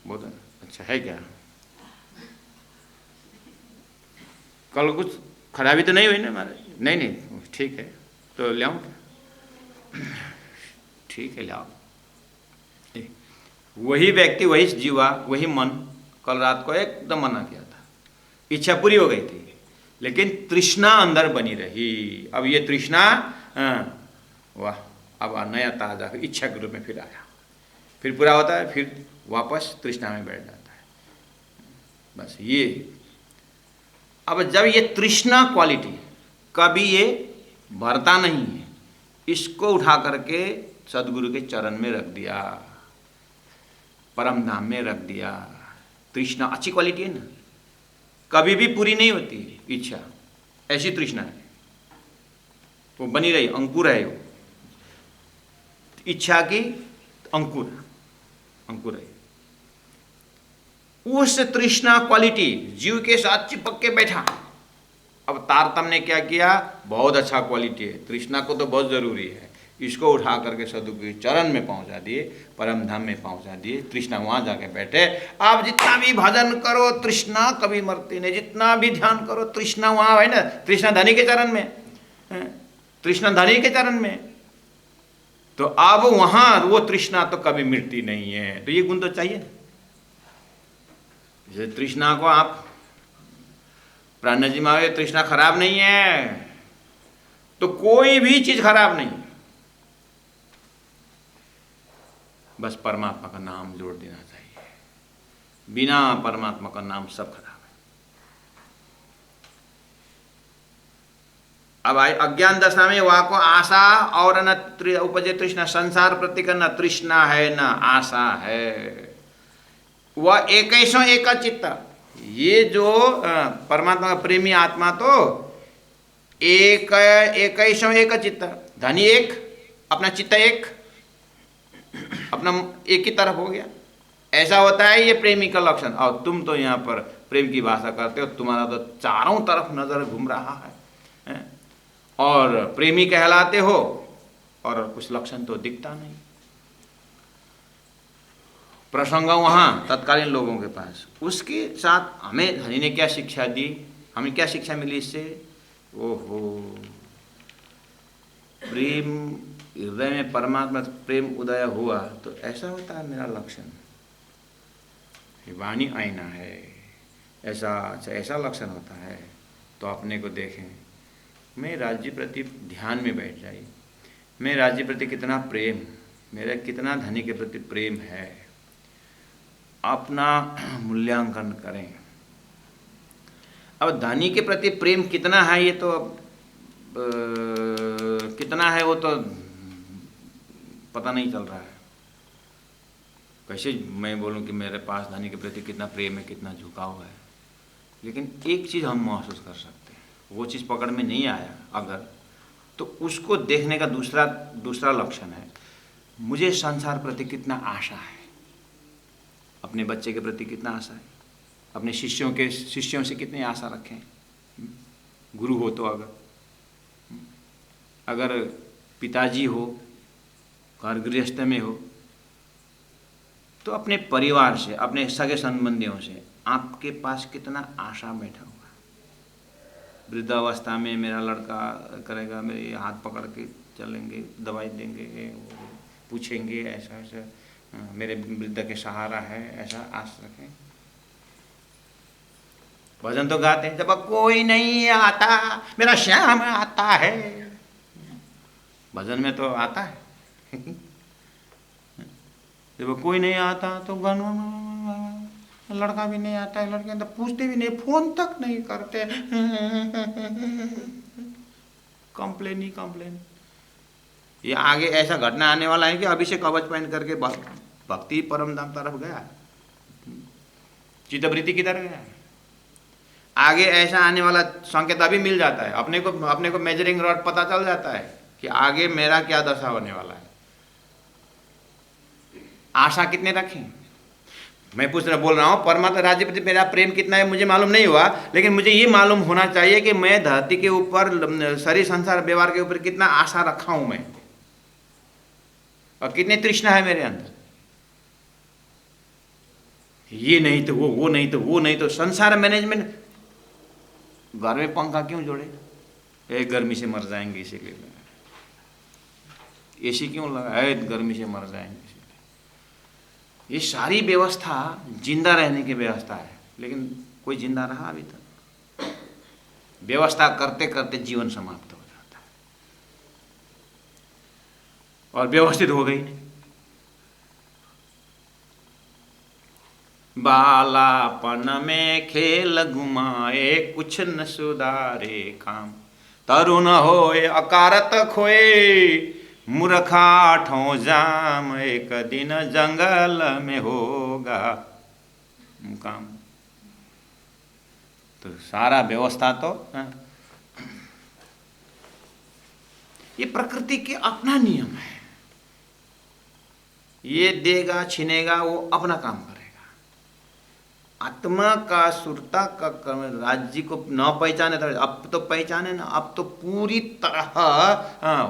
बहुत अच्छा है क्या? कल कुछ खराबी तो नहीं हुई ना महाराज? नहीं, ठीक है, तो ले आऊँ? ठीक है, ले आओ। वही व्यक्ति, वही जीवा, वही मन कल रात को एकदम मना किया था, इच्छा पूरी हो गई थी, लेकिन तृष्णा अंदर बनी रही। अब ये तृष्णा वाह, अब नया ताजा इच्छा के रूप में फिर आया, फिर पूरा होता है, फिर वापस तृष्णा में बैठ जाता है। बस ये, अब जब ये तृष्णा क्वालिटी कभी ये भरता नहीं है, इसको उठा करके सदगुरु के चरण में रख दिया, परम धाम में रख दिया। तृष्णा अच्छी क्वालिटी है ना, कभी भी पूरी नहीं होती इच्छा, ऐसी तृष्णा है, वो बनी रही, अंकुर है वो इच्छा की, अंकुर है। उस तृष्णा क्वालिटी जीव के साथ चिपक के बैठा। अब तारतम्य ने क्या किया? बहुत अच्छा क्वालिटी है, तृष्णा को तो बहुत जरूरी है, इसको उठा करके सदगुरु के चरण में पहुंचा दिए, परम धाम में पहुंचा दिए। तृष्णा वहां जाके बैठे। आप जितना भी भजन करो तृष्णा कभी मरती नहीं, जितना भी ध्यान करो तृष्णा वहां है ना, तृष्णा धनी के चरण में, तृष्णा धनी के चरण में। तो अब वहां वो तृष्णा तो कभी मिटती नहीं है। तो ये गुण तो चाहिए। जैसे तृष्णा को आप प्राण जी मावे, तृष्णा खराब नहीं है, तो कोई भी चीज खराब नहीं, बस परमात्मा का नाम जोड़ देना चाहिए। बिना परमात्मा का नाम सब खराब है। अब आई अज्ञान दशा में वह को आशा और न उपजे तृष्णा, संसार प्रति का न तृष्णा है न आशा है। वह एकैसो एक चित्त। ये जो परमात्मा का प्रेमी आत्मा तो एकैसो एक चित्त, धनी एक, अपना चित्त एक, अपना एक ही तरफ हो गया। ऐसा होता है ये प्रेमी का लक्षण। और तुम तो यहाँ पर प्रेम की भाषा करते हो, तुम्हारा तो चारों तरफ नजर घूम रहा है और प्रेमी कहलाते हो और कुछ लक्षण तो दिखता नहीं। प्रसंग वहाँ तत्कालीन लोगों के पास, उसके साथ हमें हरि ने क्या शिक्षा दी, हमें क्या शिक्षा मिली इससे? ओहो, प्रेम हृदय में परमात्मा प्रेम उदय हुआ तो ऐसा होता है मेरा लक्षण। वाणी आईना है, ऐसा लक्षण होता है। तो अपने को देखें, मैं राज्य प्रति ध्यान में बैठ जाइए, मैं राज्य प्रति कितना प्रेम, मेरा कितना धनी के प्रति प्रेम है, अपना मूल्यांकन करें। अब धनी के प्रति प्रेम कितना है ये तो कितना है वो तो पता नहीं चल रहा है। कैसे मैं बोलूं कि मेरे पास धनी के प्रति कितना प्रेम है, कितना झुकाव है। लेकिन एक चीज़ हम महसूस कर सकते हैं, वो चीज़ पकड़ में नहीं आया अगर, तो उसको देखने का दूसरा लक्षण है, मुझे संसार प्रति कितना आशा है, अपने बच्चे के प्रति कितना आशा है, अपने शिष्यों से कितनी आशा रखें। गुरु हो तो अगर पिताजी हो, घर गृहस्थ में हो, तो अपने परिवार से, अपने सगे संबंधियों से आपके पास कितना आशा बैठा हुआ। वृद्धावस्था में मेरा लड़का करेगा, मेरे हाथ पकड़ के चलेंगे, दवाई देंगे, पूछेंगे ऐसा ऐसा, मेरे वृद्ध के सहारा है, ऐसा आस रखें। भजन तो गाते हैं, जब कोई नहीं आता मेरा श्याम आता है, भजन में तो आता है। जब कोई नहीं आता तो लड़का भी नहीं आता है, लड़के तो पूछते भी नहीं, फोन तक नहीं करते, कंप्लेन ही कंप्लेन। ये आगे ऐसा घटना आने वाला है कि अभी से कवच पहन करके भक्ति परम धाम तरफ गया, चित्तवृत्ति की तरफ गया। आगे ऐसा आने वाला संकेत अभी मिल जाता है, अपने को मेजरिंग रॉड पता चल जाता है कि आगे मेरा क्या दशा होने वाला है। आशा कितने रखें? मैं बोल रहा हूँ परमात्मा राज्य प्रति मेरा प्रेम कितना है मुझे मालूम नहीं हुआ, लेकिन मुझे ये मालूम होना चाहिए कि मैं धरती के ऊपर, शरीर संसार व्यवहार के ऊपर कितना आशा रखा हूं मैं, और कितनी तृष्णा है मेरे अंदर। ये नहीं तो वो नहीं तो वो नहीं तो संसार मैनेजमेंट। घर में पंखा क्यों जोड़े? एक गर्मी से मर जाएंगे इसीलिए। एसी क्यों लगा है? गर्मी से मर जाएंगे। ये सारी व्यवस्था जिंदा रहने की व्यवस्था है, लेकिन कोई जिंदा रहा अभी तक? व्यवस्था करते करते जीवन समाप्त हो जाता है और व्यवस्थित हो गई नहीं। बालापन में खेल घुमाए कुछ न सुधारे काम, तरुण होए अकारत खोए मूर्खा ठो जाम, एक दिन जंगल में होगा मुकाम। तो सारा व्यवस्था तो ये प्रकृति के अपना नियम है, ये देगा छीनेगा वो अपना काम करेगा। आत्मा का सुरता का कर्म राज्य को न पहचाने तो अब तो पहचाने ना, अब तो पूरी तरह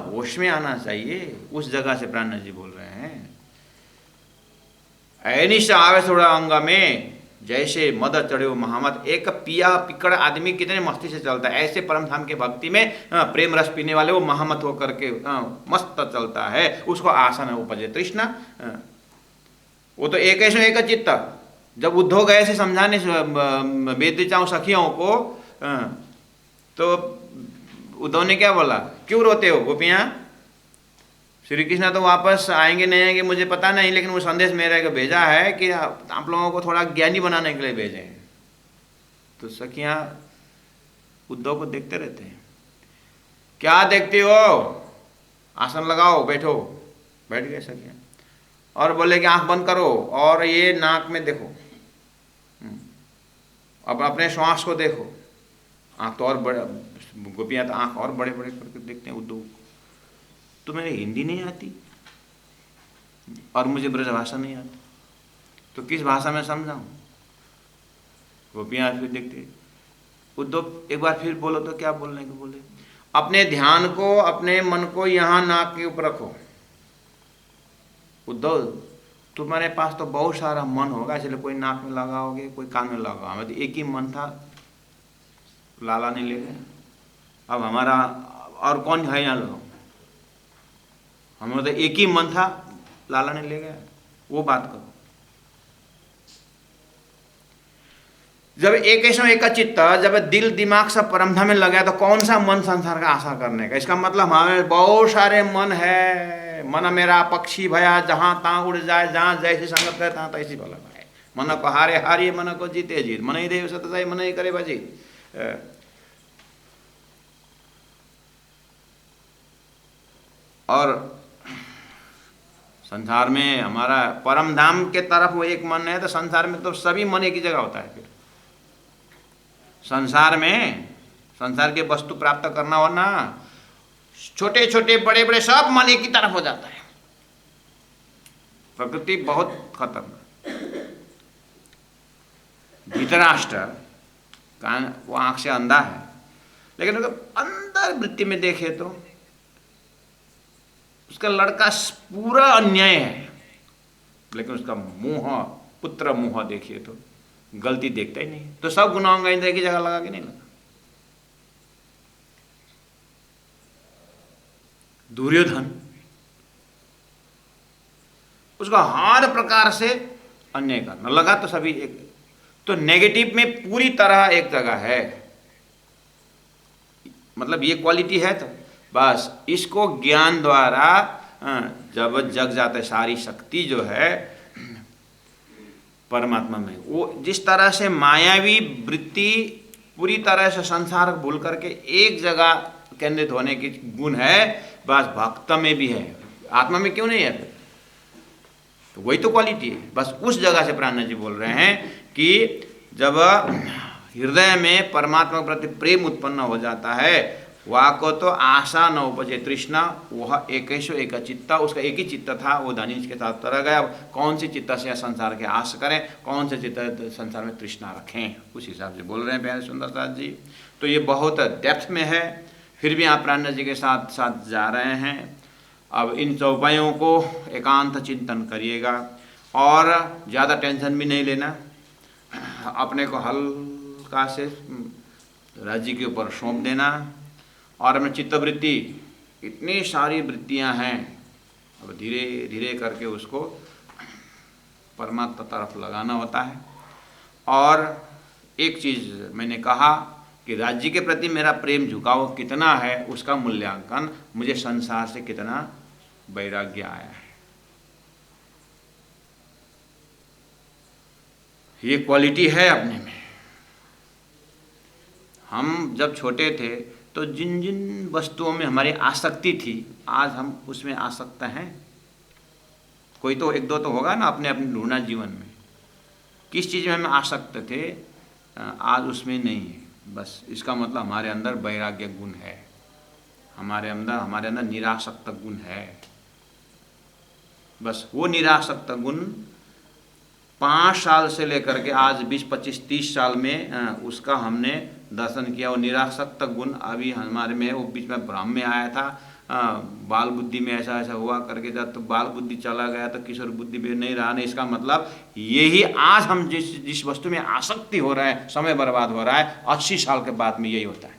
होश में आना चाहिए। उस जगह से प्राण जी बोल रहे हैं, ऐनिश आवे थोड़ा अंग में जैसे मद चढ़े महामत। एक पिया पिकड़ आदमी कितने मस्ती से चलता है, ऐसे परम धाम के भक्ति में प्रेम रस पीने वाले वो महामत होकर के मस्त चलता है। उसको आसन उपजे तृष्णा। वो तो एक ऐसे एक चित्त। जब उद्धव गए से समझाने वेदिचाओं सखियों को, तो उद्धव ने क्या बोला, क्यों रोते हो गोपियाँ? श्री कृष्ण तो वापस आएंगे नहीं आएंगे मुझे पता नहीं, लेकिन वो संदेश मेरे को भेजा है कि आप लोगों को थोड़ा ज्ञानी बनाने के लिए भेजे हैं। तो सखियाँ उद्धव को देखते रहते हैं, क्या देखते हो, आसन लगाओ बैठो। बैठ गए सखियाँ और बोले कि आंख बंद करो और ये नाक में देखो, अब अपने श्वास को देखो। आंख तो और बड़ा, गोपियाँ तो आंख और बड़े बड़े करके देखते हैं उद्धव। तुम्हें हिंदी नहीं आती और मुझे ब्रजभाषा नहीं आती, तो किस भाषा में समझाऊं? गोपियाँ फिर देखते, उद्धव एक बार फिर बोलो तो क्या बोलने को बोले, अपने ध्यान को अपने मन को यहाँ नाक के ऊपर रखो। उद्धव तुम्हारे पास तो बहुत सारा मन होगा, इसलिए कोई नाक में लगाओगे कोई कान में लगाओ। हमें तो एक ही मन था, लाला नहीं ले गए। अब हमारा और कौन है यहाँ लोग, हमें तो एक ही मन था, लाला ने ले गया। वो बात करो। जब एक ऐसा एक चित्त, जब दिल दिमाग सब परमधाम में लगा तो कौन सा मन संसार का आशा करने का? इसका मतलब हमें बहुत सारे मन है। मन मेरा पक्षी भया, जहां तहां उड़ जाए, जहां जैसी संगत करे तहां तैसी भला भाई। मन को हारे हारिए, मन को जीते जीत, मन ही देव सतसाई, मन ही करे भजी। और संसार में हमारा परम धाम के तरफ वो एक मन है, तो संसार में तो सभी मन एक ही जगह होता है। फिर संसार में संसार के वस्तु प्राप्त करना हो ना, छोटे छोटे बड़े बड़े सब मन एक ही तरफ हो जाता है। प्रकृति बहुत खतरनाक। धृतराष्ट्र कान वो आंख से अंधा है, लेकिन अंदर वृत्ति में देखे तो उसका लड़का पूरा अन्याय है, लेकिन उसका मुंह, पुत्र मुंह देखिए तो गलती देखता ही नहीं। तो सब गुनाहों का इंद्र की जगह लगा के नहीं लगा। दुर्योधन उसका हर प्रकार से अन्याय करना लगा, तो सभी एक, तो नेगेटिव में पूरी तरह एक जगह है। मतलब ये क्वालिटी है तो बस इसको ज्ञान द्वारा जब जग जाता है, सारी शक्ति जो है परमात्मा में, वो जिस तरह से मायावी वृत्ति पूरी तरह से संसार भूल करके एक जगह केंद्रित होने की गुण है, बस भक्त में भी है। आत्मा में क्यों नहीं है? तो वही तो क्वालिटी है। बस उस जगह से प्राण जी बोल रहे हैं कि जब हृदय में परमात्मा के प्रति प्रेम उत्पन्न हो जाता है, वह को तो आशा न उपजे तृष्णा, वह एकेशो एक चित्त, उसका एक ही चित्त था, वो धनीज के साथ तरह गया। कौन सी चित्त से संसार के आश करें, कौन से चित्त संसार में तृष्णा रखें, उस हिसाब से बोल रहे हैं प्यारे सुंदरदास जी। तो ये बहुत डेप्थ में है, फिर भी आप प्राण जी के साथ साथ जा रहे हैं। अब इन चौपाइयों को एकांत चिंतन करिएगा और ज़्यादा टेंशन भी नहीं लेना, अपने को हल्का से राज्य के ऊपर सौंप देना। और अपने चित्तवृत्ति, इतनी सारी वृत्तियां हैं, अब धीरे धीरे करके उसको परमात्मा तरफ लगाना होता है। और एक चीज़ मैंने कहा कि राज्य के प्रति मेरा प्रेम झुकाव कितना है, उसका मूल्यांकन मुझे संसार से कितना वैराग्य आया है। ये क्वालिटी है अपने में। हम जब छोटे थे तो जिन जिन वस्तुओं में हमारी आसक्ति थी, आज हम उसमें आसक्त हैं। कोई तो एक दो तो होगा ना अपने अपने ढूंढना जीवन में, किस चीज़ में हम आसक्त थे, आज उसमें नहीं है। बस इसका मतलब हमारे अंदर वैराग्य गुण है, हमारे अंदर निरासक्त गुण है। बस वो निरासक्त गुण 5 साल से लेकर के आज 20, 25, 30 साल में उसका हमने दर्शन किया। वो निरासक्त गुण अभी हमारे में, वो बीच में भ्रम में आया था, बाल बुद्धि में ऐसा ऐसा हुआ करके था, तो बाल बुद्धि चला गया तो किशोर बुद्धि भी नहीं रहा। नहीं, इसका मतलब यही आज हम जिस वस्तु में आसक्ति हो रहा है, समय बर्बाद हो रहा है, 80 साल के बाद में यही होता है।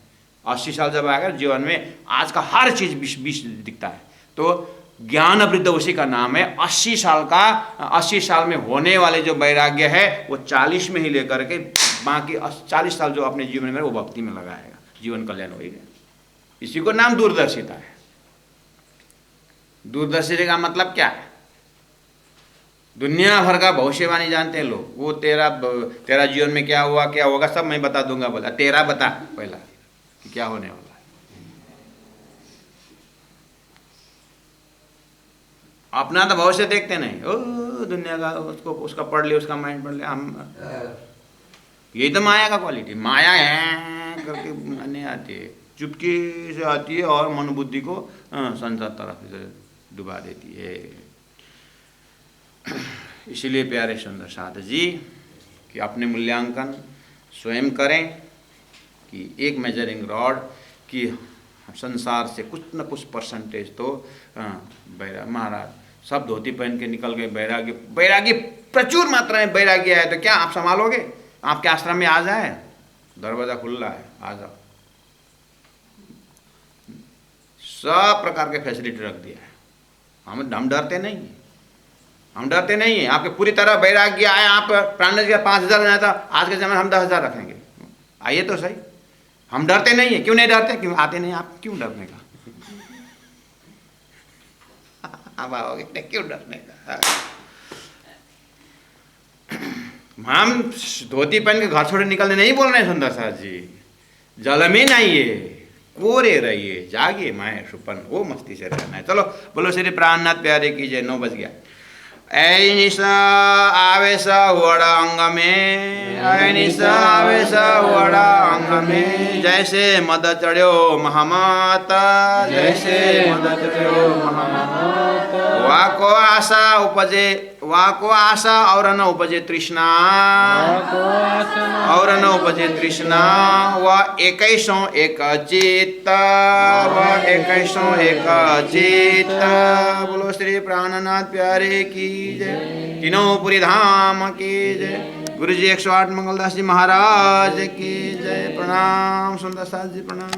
80 साल जब आएगा जीवन में आज का हर चीज़ 20 दिखता है। तो ज्ञान वृद्ध उसी का नाम है। 80 साल का, 80 साल में होने वाले जो वैराग्य है वो 40 में ही लेकर के बाकी 40 साल जो अपने जीवन में वो भक्ति में लगाएगा, जीवन कल्याण होगा। इसी को नाम दूरदर्शिता है। दूरदर्शिता का मतलब क्या है? दुनिया भर का भविष्यवाणी जानते हैं लोग। वो तेरा जीवन में क्या हुआ, क्या होगा, सब मैं बता दूंगा। बोला तेरा बता पहला कि क्या होने वाला है। अपना तो भविष्य देखते नहीं। ओ दुनिया का, उसको उसका पढ़ लिया, उसका माइंड पढ़ लिया। हम यही तो माया का क्वालिटी। माया है करके नहीं आती है, चुपके से आती है और मन बुद्धि को संसार तरफ से डुबा देती है। इसीलिए प्यारे सुंदर साधु जी कि अपने मूल्यांकन स्वयं करें कि एक मेजरिंग रॉड की संसार से कुछ न कुछ परसेंटेज तो महाराज सब धोती पहन के निकल गए। बैरागी प्रचुर मात्रा में बैरागी है, तो क्या आप संभालोगे? आपके आश्रम में आ जाए, दरवाजा खुला है, आ जाओ। सब प्रकार के फैसिलिटी रख दिया है। हम डरते नहीं हैं, हम डरते नहीं हैं। आपके पूरी तरह वैराग्य आए, आप प्राण का 5000 बनाया था, आज के समय हम 10,000 रखेंगे। आइए तो सही। हम डरते नहीं हैं। क्यों नहीं डरते? क्यों आते नहीं आप? क्यों डरने का? आप आओगे क्यों डरने का? हम धोती पहन के घर छोड़े निकलने नहीं बोल रहे हैं सुंदर साथ जी। जल में नहीं है, कोरे रहिए, जागिए माए सुपन, वो मस्ती से रहना है। चलो बोलो श्री प्राणनाथ प्यारे की जय। 9 बज गया। ऐ निशा आवेश वड़ा अंग में, ऐ निशा आवेश वड़ा अंग में, जैसे मद चढ़्यो महामाता, जैसे मद चढ़्यो महामाता। वाको आशा उपजे, वाको आशा और न उपजे तृष्णा, और न उपजे तृष्णा। वह 21 एक चित्त, वह 21 एक चित्त। बोलो श्री प्राणनाथ प्यारे की जय। तीनों पुरी धाम की जय। गुरु जी 108 मंगलदास जी महाराज की जय। प्रणाम सुंदर साथ जी, प्रणाम।